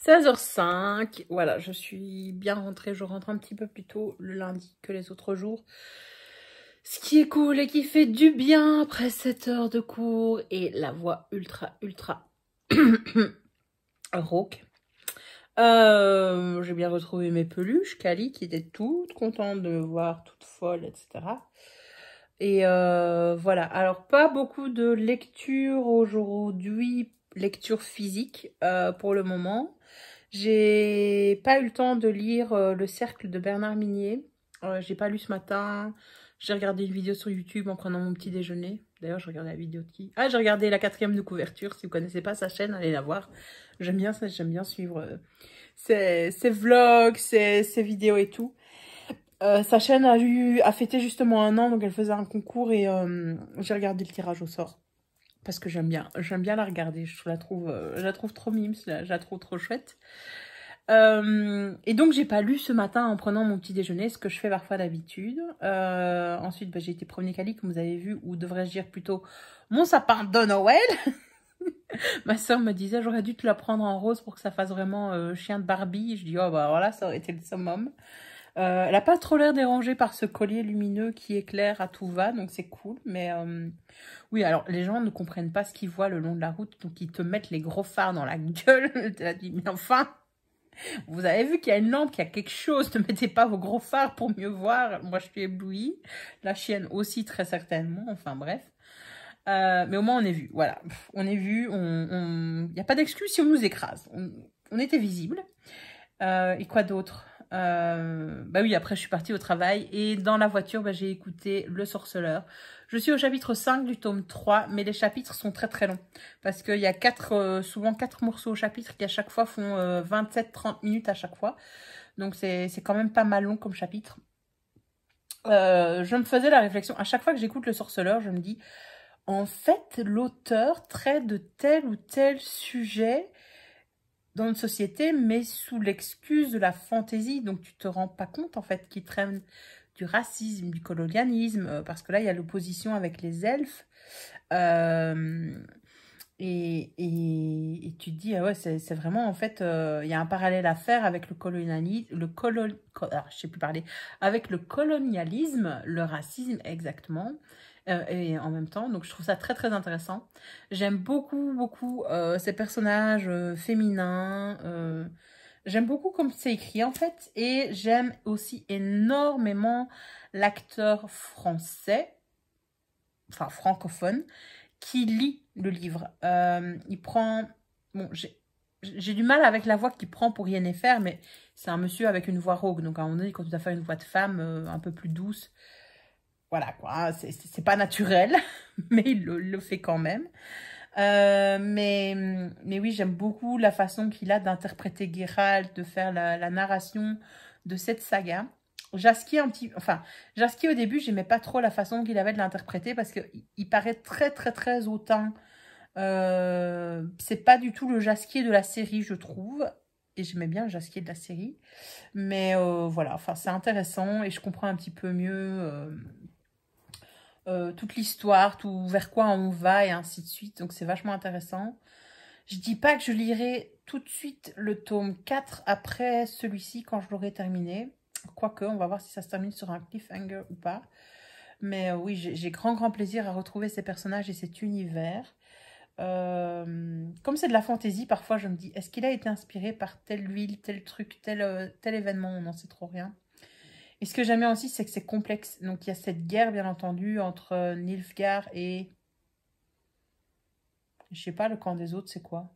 16h05, voilà, je suis bien rentrée, je rentre un petit peu plus tôt le lundi que les autres jours. Ce qui est cool et qui fait du bien après 7 heures de cours et la voix ultra rauque. J'ai bien retrouvé mes peluches, Cali qui était toute contente de me voir, toute folle, etc. Et voilà, alors pas beaucoup de lecture aujourd'hui, lecture physique pour le moment. J'ai pas eu le temps de lire Le Cercle de Bernard Minier. J'ai pas lu ce matin. J'ai regardé une vidéo sur YouTube en prenant mon petit déjeuner. D'ailleurs, je regardais la vidéo de qui? Ah, j'ai regardé la 4e de couverture. Si vous connaissez pas sa chaîne, allez la voir. J'aime bien ça, j'aime bien suivre ses vlogs, ses vidéos et tout. Sa chaîne a fêté justement 1 an, donc elle faisait un concours et j'ai regardé le tirage au sort. Parce que j'aime bien la regarder. Je la trouve trop mimes, je la trouve trop chouette. Et donc j'ai pas lu ce matin en prenant mon petit déjeuner, ce que je fais parfois d'habitude. Ensuite bah, j'ai été promener Cali comme vous avez vu, ou devrais-je dire plutôt mon sapin de Noël. Ma soeur me disait j'aurais dû te la prendre en rose pour que ça fasse vraiment chien de Barbie. Je dis oh bah voilà, ça aurait été le summum. Elle a pas trop l'air dérangée par ce collier lumineux qui éclaire à tout va, donc c'est cool. Mais oui, alors les gens ne comprennent pas ce qu'ils voient le long de la route, donc ils te mettent les gros phares dans la gueule. Tu as dit mais enfin, vous avez vu qu'il y a une lampe, qu'il y a quelque chose, ne mettez pas vos gros phares pour mieux voir. Moi je suis éblouie, la chienne aussi très certainement, enfin bref. Mais au moins, on est vu. Voilà, on est vu. Il n'y a pas d'excuse si on nous écrase. On était visible. Et quoi d'autre? Bah oui, après, je suis partie au travail. Et dans la voiture, bah, j'ai écouté Le Sorceleur. Je suis au chapitre 5 du tome 3. Mais les chapitres sont très très longs. Parce qu'il y a souvent 4 morceaux au chapitre qui à chaque fois font 27-30 minutes à chaque fois. Donc c'est quand même pas mal long comme chapitre. Je me faisais la réflexion. À chaque fois que j'écoute Le Sorceleur, je me dis... En fait, l'auteur traite de tel ou tel sujet dans une société, mais sous l'excuse de la fantaisie. Donc, tu te rends pas compte, en fait, qu'il traîne du racisme, du colonialisme, parce que là, il y a l'opposition avec les elfes. Et tu te dis, ah ouais, c'est vraiment, en fait, il y a un parallèle à faire avec le colonialisme, je sais plus parler, avec le colonialisme, le racisme, exactement. Et en même temps, donc je trouve ça très très intéressant. J'aime beaucoup beaucoup ces personnages féminins. J'aime beaucoup comme c'est écrit en fait, et j'aime aussi énormément l'acteur français, enfin francophone, qui lit le livre. Il prend, bon, j'ai du mal avec la voix qu'il prend pour Yennefer, mais c'est un monsieur avec une voix rauque, donc à un moment donné, quand tu dois faire une voix de femme un peu plus douce. Voilà quoi, c'est pas naturel, mais il le fait quand même. Mais oui, j'aime beaucoup la façon qu'il a d'interpréter Geralt, de faire la narration de cette saga. Jaskier Jaskier au début, j'aimais pas trop la façon qu'il avait de l'interpréter parce qu'il paraît très très très hautain. C'est pas du tout le Jaskier de la série, je trouve. Et j'aimais bien le Jaskier de la série. Mais voilà, enfin c'est intéressant et je comprends un petit peu mieux toute l'histoire, tout vers quoi on va et ainsi de suite. Donc c'est vachement intéressant. Je dis pas que je lirai tout de suite le tome 4 après celui-ci quand je l'aurai terminé. Quoique, on va voir si ça se termine sur un cliffhanger ou pas. Mais oui, j'ai grand plaisir à retrouver ces personnages et cet univers. Comme c'est de la fantaisie, parfois je me dis, est-ce qu'il a été inspiré par telle ville, tel truc, tel événement? On n'en sait trop rien. Et ce que j'aime bien aussi, c'est que c'est complexe. Donc, il y a cette guerre, bien entendu, entre Nilfgaard et... Je sais pas, le camp des autres, c'est quoi?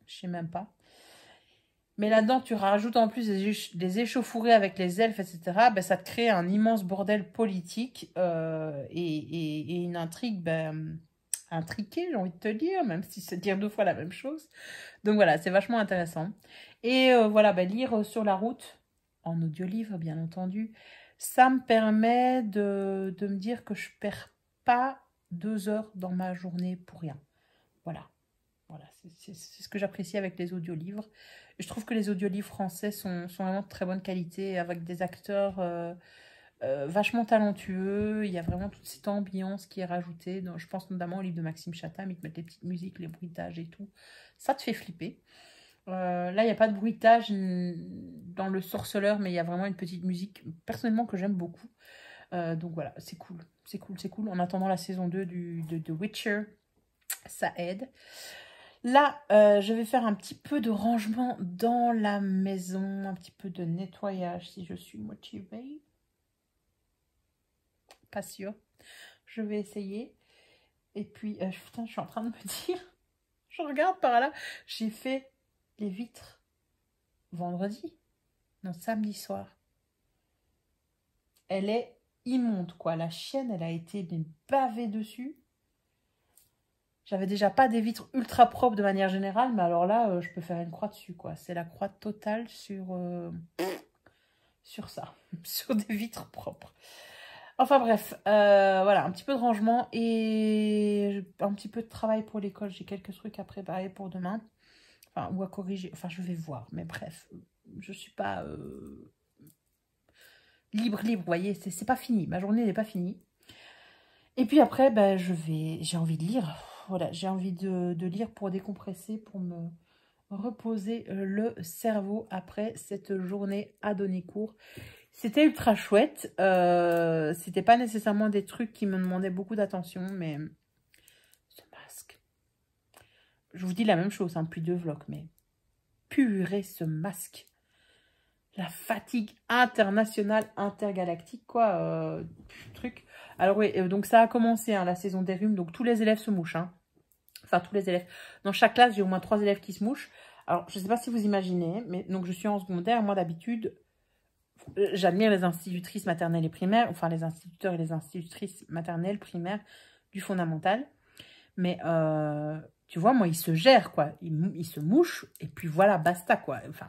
Je sais même pas. Mais là-dedans, tu rajoutes en plus des échauffourées avec les elfes, etc. Ben, ça te crée un immense bordel politique et une intrigue intriquée, j'ai envie de te dire, même si c'est dire 2 fois la même chose. Donc voilà, c'est vachement intéressant. Et voilà, ben, lire sur la route, en audiolivre, bien entendu, ça me permet de me dire que je perds pas 2 heures dans ma journée pour rien. Voilà. Voilà, c'est ce que j'apprécie avec les audiolivres. Je trouve que les audiolivres français sont vraiment de très bonne qualité, avec des acteurs vachement talentueux. Il y a vraiment toute cette ambiance qui est rajoutée. Je pense notamment au livre de Maxime Chatham, ils te mettent les petites musiques, les bruitages et tout. Ça te fait flipper. Là, il n'y a pas de bruitage dans Le Sorceleur, mais il y a vraiment une petite musique, personnellement, que j'aime beaucoup. Donc voilà, c'est cool. C'est cool, c'est cool. En attendant la saison 2 de The Witcher, ça aide. Là, je vais faire un petit peu de rangement dans la maison, un petit peu de nettoyage si je suis motivée. Pas sûre. Je vais essayer. Et puis, putain, je suis en train de me dire, je regarde par là, j'ai fait les vitres vendredi, non, samedi soir. Elle est immonde, quoi. La chienne, elle a été bavée dessus. J'avais déjà pas des vitres ultra propres de manière générale, mais alors là, je peux faire une croix dessus, quoi. C'est la croix totale sur ça, sur des vitres propres. Enfin bref, voilà, un petit peu de rangement et un petit peu de travail pour l'école. J'ai quelques trucs à préparer pour demain, enfin, ou à corriger. Enfin, je vais voir, mais bref, je suis pas libre, vous voyez, c'est pas fini. Ma journée n'est pas finie. Et puis après, ben, j'ai envie de lire. Voilà, j'ai envie de lire pour décompresser, pour me reposer le cerveau après cette journée à donner cours. C'était ultra chouette. C'était pas nécessairement des trucs qui me demandaient beaucoup d'attention, mais ce masque. Je vous dis la même chose hein, depuis 2 vlogs, mais purée ce masque. La fatigue internationale, intergalactique, quoi. Truc. Alors oui, donc ça a commencé, hein, la saison des rhumes. Donc tous les élèves se mouchent. Hein. Enfin, tous les élèves. Dans chaque classe, j'ai au moins 3 élèves qui se mouchent. Alors, je ne sais pas si vous imaginez, mais donc je suis en secondaire. Moi, d'habitude, j'admire les institutrices maternelles et primaires. Enfin, les instituteurs et les institutrices maternelles, primaires du fondamental. Mais, tu vois, moi, ils se gèrent, quoi. Ils se mouchent. Et puis voilà, basta, quoi. Enfin...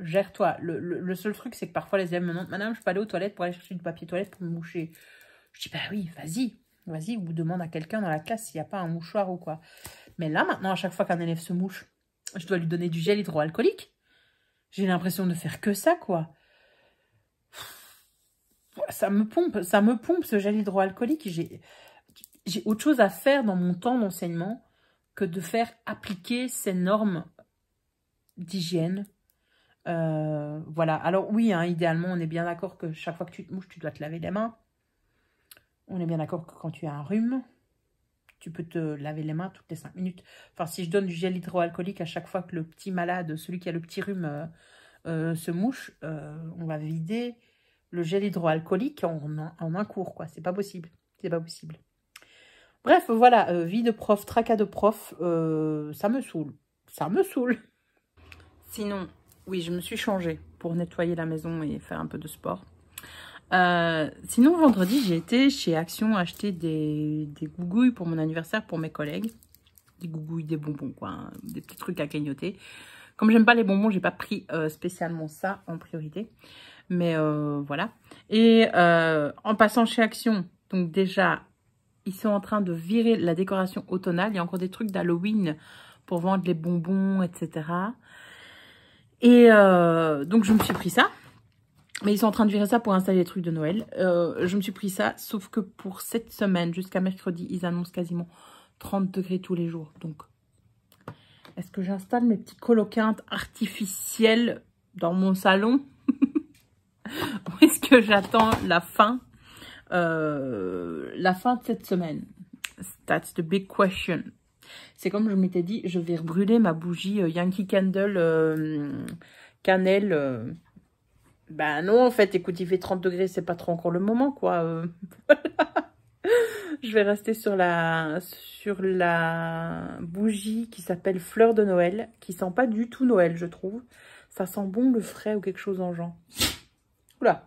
Gère-toi. Le seul truc, c'est que parfois les élèves me demandent, madame, je peux aller aux toilettes pour aller chercher du papier toilette pour me moucher. Je dis, bah oui, vas-y. Vas-y, ou demande à quelqu'un dans la classe s'il n'y a pas un mouchoir ou quoi. Mais là, maintenant, à chaque fois qu'un élève se mouche, je dois lui donner du gel hydroalcoolique. J'ai l'impression de faire que ça, quoi. Ça me pompe ce gel hydroalcoolique. J'ai autre chose à faire dans mon temps d'enseignement que de faire appliquer ces normes d'hygiène. Voilà, alors oui, hein, idéalement, on est bien d'accord que chaque fois que tu te mouches, tu dois te laver les mains. On est bien d'accord que quand tu as un rhume, tu peux te laver les mains toutes les 5 minutes. Enfin, si je donne du gel hydroalcoolique à chaque fois que le petit malade, celui qui a le petit rhume, se mouche, on va vider le gel hydroalcoolique en un cours, quoi. C'est pas possible. C'est pas possible. Bref, voilà, vie de prof, tracas de prof, ça me saoule. Ça me saoule. Sinon... Oui, je me suis changée pour nettoyer la maison et faire un peu de sport. Sinon, vendredi, j'ai été chez Action acheter des gougouilles pour mon anniversaire pour mes collègues. Des gougouilles, des bonbons, quoi. Hein, des petits trucs à clignoter. Comme j'aime pas les bonbons, j'ai pas pris spécialement ça en priorité. Mais voilà. Et en passant chez Action, donc déjà, ils sont en train de virer la décoration automnale. Il y a encore des trucs d'Halloween pour vendre les bonbons, etc. Et donc, je me suis pris ça. Mais ils sont en train de virer ça pour installer les trucs de Noël. Je me suis pris ça, sauf que pour cette semaine, jusqu'à mercredi, ils annoncent quasiment 30 degrés tous les jours. Donc, est-ce que j'installe mes petits coloquintes artificiels dans mon salon? Ou est-ce que j'attends la fin de cette semaine? That's the big question. C'est comme je m'étais dit, je vais rebrûler ma bougie Yankee Candle cannelle. Ben non, en fait, écoute, il fait 30 degrés, c'est pas trop encore le moment, quoi. Je vais rester sur la bougie qui s'appelle Fleur de Noël, qui sent pas du tout Noël, je trouve. Ça sent bon le frais ou quelque chose en genre. Oula,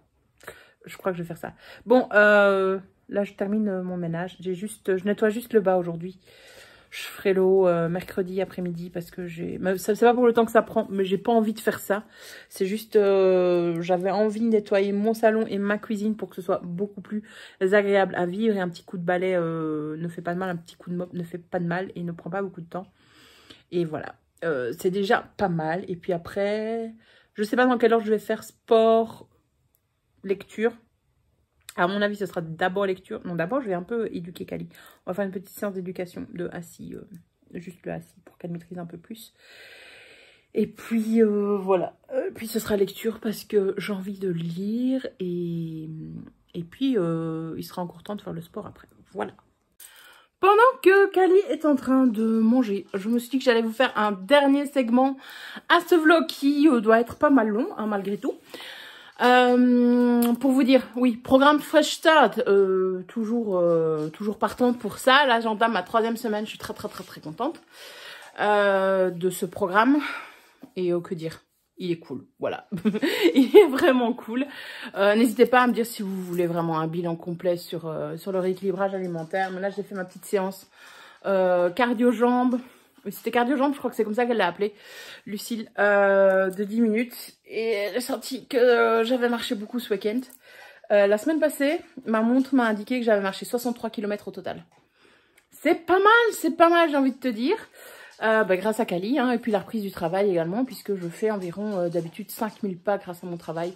je crois que je vais faire ça. Bon, là, je termine mon ménage. Je nettoie juste le bas aujourd'hui. Je ferai l'eau mercredi après-midi parce que c'est pas pour le temps que ça prend, mais j'ai pas envie de faire ça. C'est juste, j'avais envie de nettoyer mon salon et ma cuisine pour que ce soit beaucoup plus agréable à vivre. Et un petit coup de balai ne fait pas de mal, un petit coup de mop ne fait pas de mal et ne prend pas beaucoup de temps. Et voilà, c'est déjà pas mal. Et puis après, je sais pas dans quelle ordre je vais faire sport, lecture. À mon avis, ce sera d'abord lecture. Non, d'abord, je vais un peu éduquer Kali. On va faire une petite séance d'éducation de assis, juste le assis, pour qu'elle maîtrise un peu plus. Et puis, voilà. Puis, ce sera lecture parce que j'ai envie de lire. Et puis, il sera encore temps de faire le sport après. Voilà. Pendant que Kali est en train de manger, je me suis dit que j'allais vous faire un dernier segment à ce vlog qui doit être pas mal long, hein, malgré tout. Pour vous dire, oui, programme Fresh Start, toujours partante pour ça. Là, j'entame ma 3e semaine, je suis très contente de ce programme. Et que dire, il est cool, voilà. Il est vraiment cool. N'hésitez pas à me dire si vous voulez vraiment un bilan complet sur le rééquilibrage alimentaire. Mais là, j'ai fait ma petite séance cardio-jambes. C'était cardio-jambes, je crois que c'est comme ça qu'elle l'a appelé, Lucille, de 10 minutes. Et j'ai senti que j'avais marché beaucoup ce week-end. La semaine passée, ma montre m'a indiqué que j'avais marché 63 km au total. C'est pas mal, j'ai envie de te dire. Grâce à Kali, hein, et puis la reprise du travail également, puisque je fais environ d'habitude 5000 pas grâce à mon travail.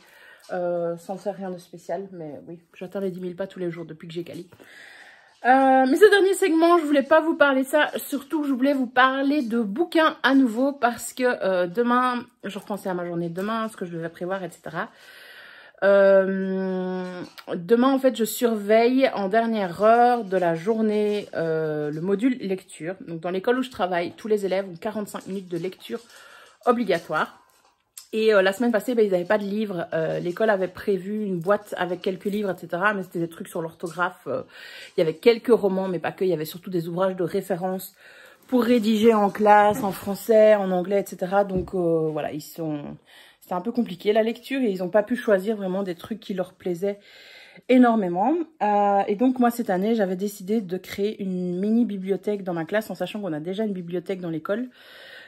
Sans faire rien de spécial, mais oui, j'atteins les 10 000 pas tous les jours depuis que j'ai Kali. Mais ce dernier segment, je voulais pas vous parler de ça, surtout je voulais vous parler de bouquins à nouveau parce que demain, je repensais à ma journée de demain, ce que je devais prévoir, etc. Demain, en fait, je surveille en dernière heure de la journée le module lecture. Donc, dans l'école où je travaille, tous les élèves ont 45 minutes de lecture obligatoire. Et la semaine passée, ben, ils n'avaient pas de livres. L'école avait prévu une boîte avec quelques livres, etc. Mais c'était des trucs sur l'orthographe. Il y avait quelques romans, mais pas que. Il y avait surtout des ouvrages de référence pour rédiger en classe, en français, en anglais, etc. Donc voilà, c'était un peu compliqué la lecture et ils n'ont pas pu choisir vraiment des trucs qui leur plaisaient énormément. Et donc moi cette année, j'avais décidé de créer une mini bibliothèque dans ma classe en sachant qu'on a déjà une bibliothèque dans l'école.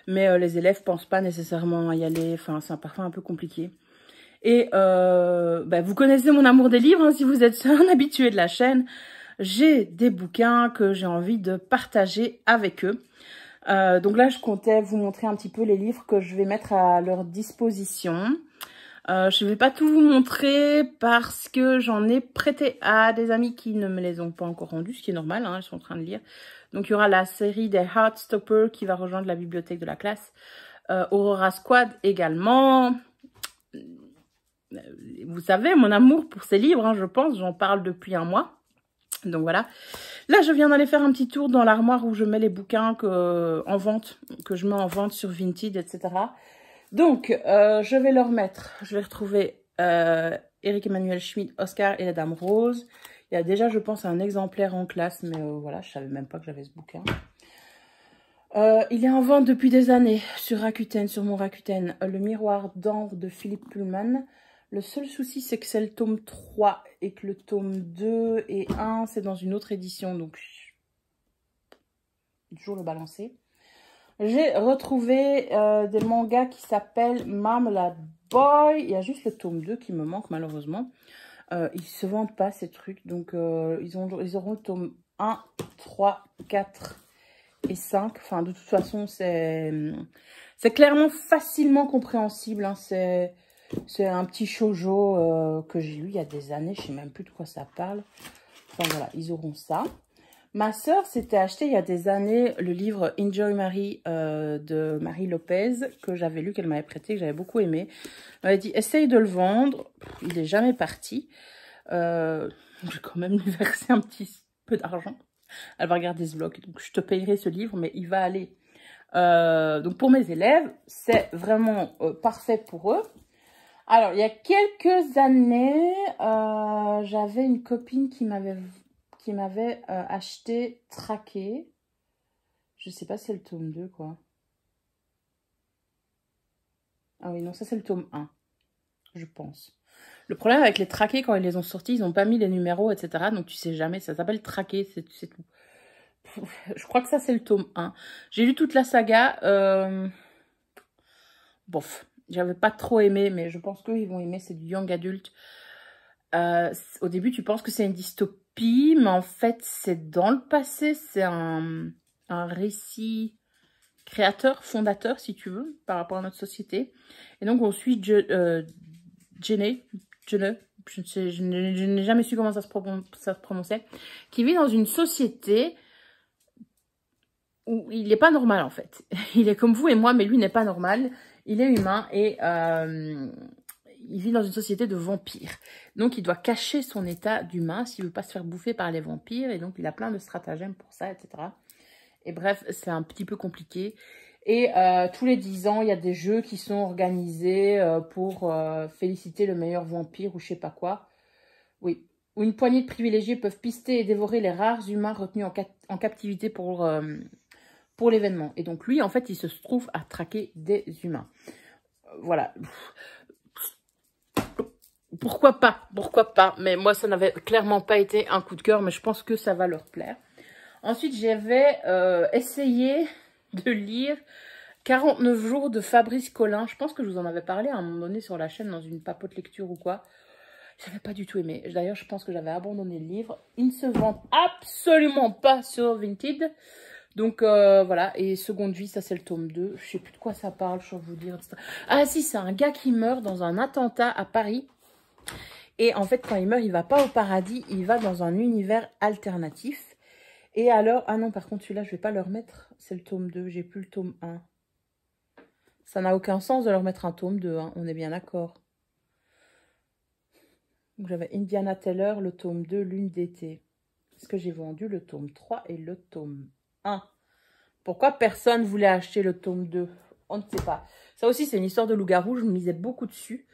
Mais les élèves pensent pas nécessairement à y aller. Enfin, c'est parfois un peu compliqué. Et vous connaissez mon amour des livres, hein, si vous êtes un habitué de la chaîne. J'ai des bouquins que j'ai envie de partager avec eux. Donc là, je comptais vous montrer un petit peu les livres que je vais mettre à leur disposition. Je ne vais pas tout vous montrer parce que j'en ai prêté à des amis qui ne me les ont pas encore rendus, ce qui est normal, hein, ils sont en train de lire. Donc, il y aura la série des Heartstopper qui va rejoindre la bibliothèque de la classe. Aurora Squad également. Vous savez, mon amour pour ces livres, hein, je pense, j'en parle depuis un mois. Donc voilà. Là, je viens d'aller faire un petit tour dans l'armoire où je mets les bouquins que je mets en vente sur Vinted, etc. Donc, je vais leur mettre, je vais retrouver Eric Emmanuel Schmidt, Oscar et la Dame Rose. Il y a déjà, je pense, un exemplaire en classe, mais voilà, je savais même pas que j'avais ce bouquin. Il est en vente depuis des années sur Rakuten, sur mon Rakuten. Le miroir d'ambre de Philippe Pullman. Le seul souci, c'est que c'est le tome 3 et que le tome 2 et 1, c'est dans une autre édition. Donc, toujours le balancer. J'ai retrouvé des mangas qui s'appellent Marmalade Boy. Il y a juste le tome 2 qui me manque malheureusement. Ils se vendent pas ces trucs. Donc ils auront le tome 1, 3, 4 et 5. Enfin de toute façon c'est clairement facilement compréhensible. Hein. C'est un petit shoujo que j'ai lu il y a des années. Je sais même plus de quoi ça parle. Enfin voilà, ils auront ça. Ma sœur s'était acheté il y a des années le livre Enjoy Marie de Marie Lopez que j'avais lu, qu'elle m'avait prêté, que j'avais beaucoup aimé. Elle m'avait dit essaye de le vendre. Il n'est jamais parti. J'ai quand même lui versé un petit peu d'argent. Elle va regarder ce vlog. Donc je te payerai ce livre, mais il va aller. Donc pour mes élèves, c'est vraiment parfait pour eux. Alors il y a quelques années, j'avais une copine qui m'avait acheté Traqué. Je sais pas si c'est le tome 2, quoi. Ah oui, non, ça c'est le tome 1, je pense. Le problème avec les Traqués, quand ils les ont sortis, ils n'ont pas mis les numéros, etc. Donc tu sais jamais, ça s'appelle Traqué, c'est tout. Je crois que ça c'est le tome 1. J'ai lu toute la saga. Bof, j'avais pas trop aimé, mais je pense qu'ils vont aimer, c'est du young adulte. Au début, tu penses que c'est une dystopie, mais en fait, c'est dans le passé. C'est un récit créateur, fondateur, si tu veux, par rapport à notre société. Et donc, on suit Jenny, je n'ai jamais su comment ça se prononçait, qui vit dans une société où il n'est pas normal, en fait. Il est comme vous et moi, mais lui n'est pas normal. Il est humain et il vit dans une société de vampires. Donc, il doit cacher son état d'humain s'il ne veut pas se faire bouffer par les vampires. Et donc, il a plein de stratagèmes pour ça, etc. Et bref, c'est un petit peu compliqué. Et tous les 10 ans, il y a des jeux qui sont organisés pour féliciter le meilleur vampire ou je sais pas quoi. Oui. Où une poignée de privilégiés peuvent pister et dévorer les rares humains retenus en captivité pour l'événement. Et donc, lui, en fait, il se trouve à traquer des humains. Voilà. Pourquoi pas? Pourquoi pas? Mais moi, ça n'avait clairement pas été un coup de cœur, mais je pense que ça va leur plaire. Ensuite, j'avais essayé de lire 49 jours de Fabrice Collin. Je pense que je vous en avais parlé à un moment donné sur la chaîne, dans une papote lecture ou quoi. J'avais pas du tout aimé. D'ailleurs, je pense que j'avais abandonné le livre. Il ne se vend absolument pas sur Vinted. Donc, voilà. Et Seconde Vie, ça, c'est le tome 2. Je sais plus de quoi ça parle, je vais vous dire. Ah si, c'est un gars qui meurt dans un attentat à Paris. Et en fait, quand il meurt, il va pas au paradis. Il va dans un univers alternatif. Et alors... Ah non, par contre, celui-là, je vais pas le remettre. C'est le tome 2. J'ai plus le tome 1. Ça n'a aucun sens de leur mettre un tome 2. Hein. On est bien d'accord. Donc, j'avais Indiana Teller, le tome 2, Lune d'été. Est-ce que j'ai vendu le tome 3 et le tome 1? Pourquoi personne voulait acheter le tome 2? On ne sait pas. Ça aussi, c'est une histoire de loup-garou. Je misais beaucoup dessus.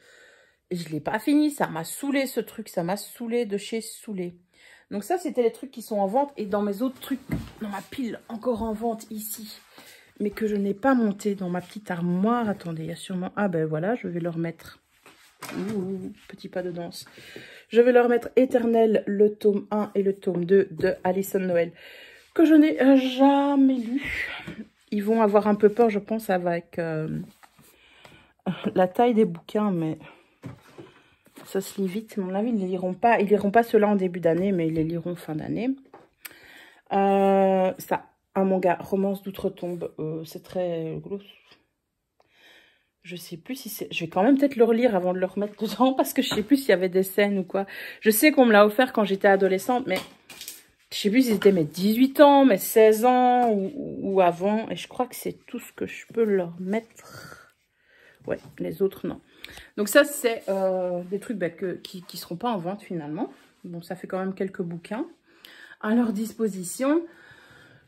Et je ne l'ai pas fini. Ça m'a saoulé ce truc. Ça m'a saoulé de chez saoulé. Donc ça, c'était les trucs qui sont en vente. Et dans mes autres trucs, dans ma pile encore en vente ici, mais que je n'ai pas monté dans ma petite armoire. Attendez, il y a sûrement... Ah ben voilà, je vais leur mettre... Ouh, petit pas de danse. Je vais leur mettre Éternel, le tome 1 et le tome 2 de Alison Noël, que je n'ai jamais lu. Ils vont avoir un peu peur, je pense, avec la taille des bouquins, mais ça se lit vite. À mon avis, ils ne liront pas. Ils liront pas ceux-là en début d'année, mais ils les liront fin d'année. Ça, un manga, Romance d'outre-tombe. C'est très gros. Je sais plus si c'est... Je vais quand même peut-être le relire avant de le remettre dedans, parce que je sais plus s'il y avait des scènes ou quoi. Je sais qu'on me l'a offert quand j'étais adolescente, mais je sais plus si c'était mes 18 ans, mes 16 ans ou avant. Et je crois que c'est tout ce que je peux leur mettre. Ouais, les autres, non. Donc ça, c'est des trucs qui seront pas en vente finalement. Bon, ça fait quand même quelques bouquins à leur disposition.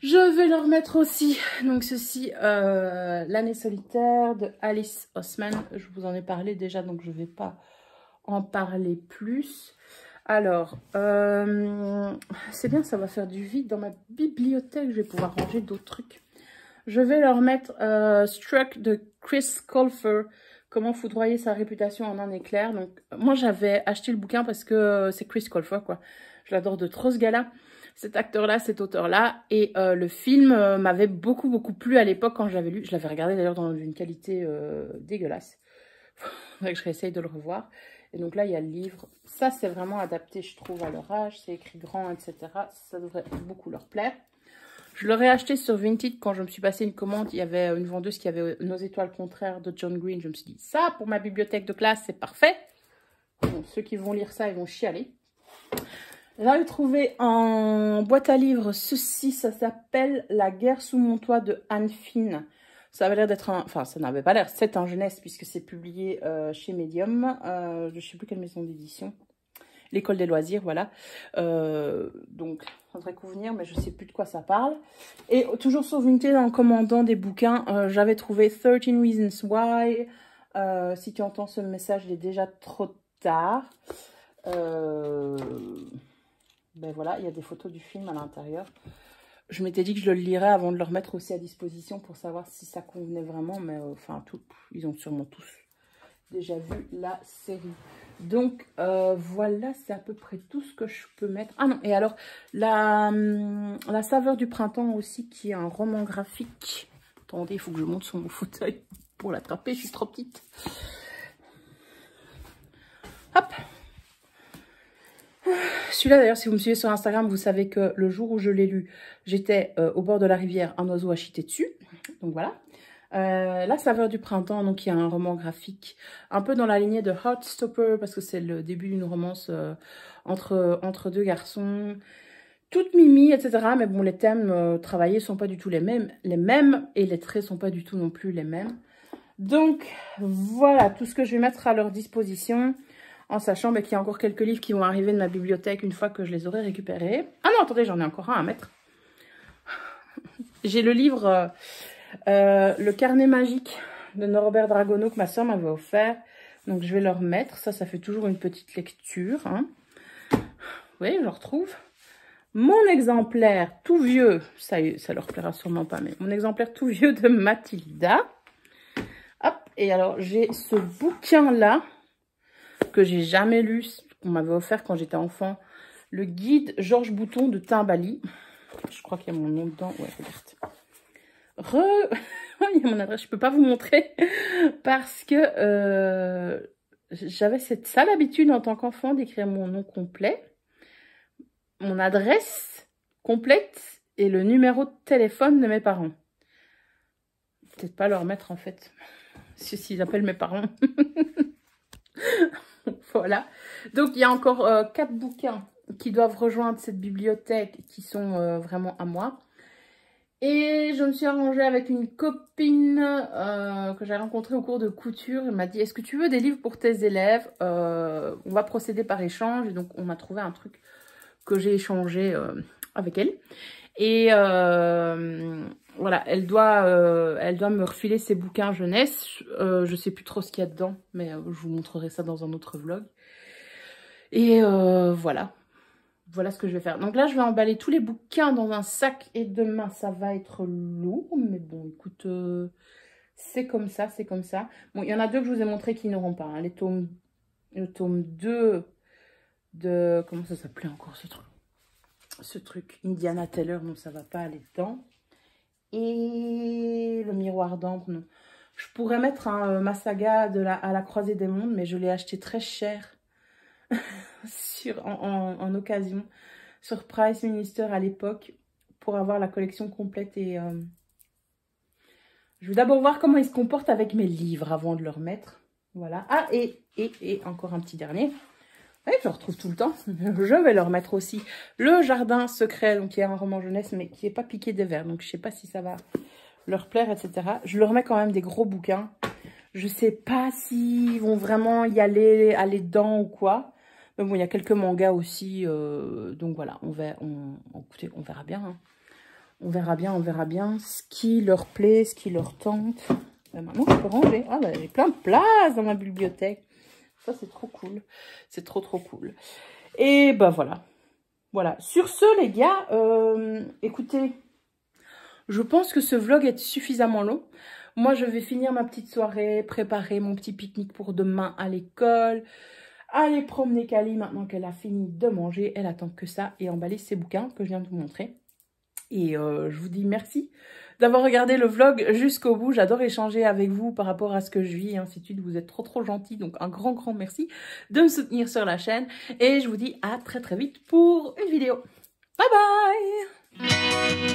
Je vais leur mettre aussi, donc ceci, L'année solitaire de Alice Oseman. Je vous en ai parlé déjà, donc je ne vais pas en parler plus. Alors, c'est bien, ça va faire du vide dans ma bibliothèque. Je vais pouvoir ranger d'autres trucs. Je vais leur mettre Struck de Chris Colfer. Comment foudroyer sa réputation en un éclair. Donc, moi, j'avais acheté le bouquin parce que c'est Chris Colfer, quoi. Je l'adore de trop, ce gars-là. Cet acteur-là, cet auteur-là. Et le film m'avait beaucoup plu à l'époque quand je l'avais lu. Je l'avais regardé d'ailleurs dans une qualité dégueulasse. Faudrait que je réessaye de le revoir. Et donc là, il y a le livre. Ça, c'est vraiment adapté, je trouve, à leur âge. C'est écrit grand, etc. Ça devrait beaucoup leur plaire. Je l'aurais acheté sur Vinted quand je me suis passé une commande. Il y avait une vendeuse qui avait Nos étoiles contraires de John Green. Je me suis dit, ça, pour ma bibliothèque de classe, c'est parfait. Bon, ceux qui vont lire ça, ils vont chialer. J'avais trouvé en boîte à livres ceci. Ça s'appelle La guerre sous mon toit de Anne Fine. Ça avait l'air d'être un... Enfin, ça n'avait pas l'air. C'est un jeunesse puisque c'est publié chez Medium. Je ne sais plus quelle maison d'édition. L'école des loisirs, voilà. Donc, il faudrait convenir, mais je ne sais plus de quoi ça parle. Et toujours sur Vinted, en commandant des bouquins, j'avais trouvé 13 Reasons Why. Si tu entends ce message, il est déjà trop tard. Ben voilà, il y a des photos du film à l'intérieur. Je m'étais dit que je le lirais avant de le remettre aussi à disposition pour savoir si ça convenait vraiment. Mais enfin, ils ont sûrement tous déjà vu la série. Donc, voilà, c'est à peu près tout ce que je peux mettre. Ah non, et alors, la saveur du printemps aussi, qui est un roman graphique. Attendez, il faut que je monte sur mon fauteuil pour l'attraper, je suis trop petite. Hop. Celui-là, d'ailleurs, si vous me suivez sur Instagram, vous savez que le jour où je l'ai lu, j'étais au bord de la rivière, un oiseau a chité dessus. Donc, voilà. La saveur du printemps, donc il y a un roman graphique un peu dans la lignée de Heartstopper parce que c'est le début d'une romance entre deux garçons, toutes mimi, etc. Mais bon, les thèmes travaillés sont pas du tout les mêmes et les traits sont pas du tout non plus les mêmes. Donc voilà tout ce que je vais mettre à leur disposition en sachant qu'il y a encore quelques livres qui vont arriver de ma bibliothèque une fois que je les aurai récupérés. Ah non, attendez, j'en ai encore un à mettre. J'ai le livre... le carnet magique de Norbert Dragono que ma soeur m'avait offert. Donc, je vais le remettre. Ça fait toujours une petite lecture. Hein. Oui, je le retrouve. Mon exemplaire tout vieux, ça leur plaira sûrement pas, mais mon exemplaire tout vieux de Mathilda. Hop, et alors, j'ai ce bouquin-là que j'ai jamais lu, qu'on m'avait offert quand j'étais enfant. Le guide Georges Bouton de Timbali. Je crois qu'il y a mon nom dedans. Ouais, regarde. Il y a mon adresse, je peux pas vous montrer parce que j'avais cette sale habitude en tant qu'enfant d'écrire mon nom complet, mon adresse complète et le numéro de téléphone de mes parents. Peut-être pas leur mettre en fait, s'ils appellent mes parents. Voilà. Donc il y a encore 4 bouquins qui doivent rejoindre cette bibliothèque qui sont vraiment à moi. Et je me suis arrangée avec une copine que j'ai rencontrée au cours de couture. Elle m'a dit, est-ce que tu veux des livres pour tes élèves? On va procéder par échange. Et donc, on m'a trouvé un truc que j'ai échangé avec elle. Et voilà, elle doit me refiler ses bouquins jeunesse. Je sais plus trop ce qu'il y a dedans, mais je vous montrerai ça dans un autre vlog. Et voilà. Voilà ce que je vais faire. Donc là, je vais emballer tous les bouquins dans un sac. Et demain, ça va être lourd. Mais bon, écoute, c'est comme ça, c'est comme ça. Bon, il y en a deux que je vous ai montré qui n'auront pas. Hein. Le tome 2 de... Comment ça s'appelait encore ce truc? Ce truc, Indiana Taylor, non, ça va pas aller dedans. Et le miroir d'ambre, non. Je pourrais mettre ma saga à la croisée des mondes, mais je l'ai acheté très cher. en occasion sur Price Minister à l'époque pour avoir la collection complète et je vais d'abord voir comment il se comporte avec mes livres avant de le remettre. Voilà. Ah, et encore un petit dernier. Ouais, je le retrouve tout le temps. Je vais le remettre aussi. Le Jardin secret, donc qui est un roman jeunesse, mais qui n'est pas piqué des vers. Donc je sais pas si ça va leur plaire, etc. Je leur mets quand même des gros bouquins. Je sais pas s'ils vont vraiment y aller dedans ou quoi. Mais bon, il y a quelques mangas aussi, donc voilà, écoutez, on verra bien. Hein. On verra bien ce qui leur plaît, ce qui leur tente. Maintenant, je peux ranger. Ah, bah, j'ai plein de place dans ma bibliothèque. Ça, c'est trop cool. C'est trop cool. Et bah voilà. Voilà. Sur ce, les gars, écoutez, je pense que ce vlog est suffisamment long. Moi, je vais finir ma petite soirée, préparer mon petit pique-nique pour demain à l'école. Aller promener Kali maintenant qu'elle a fini de manger. Elle attend que ça et emballer ses bouquins que je viens de vous montrer. Et je vous dis merci d'avoir regardé le vlog jusqu'au bout. J'adore échanger avec vous par rapport à ce que je vis et ainsi de suite. Vous êtes trop gentils. Donc un grand merci de me soutenir sur la chaîne. Et je vous dis à très vite pour une vidéo. Bye bye!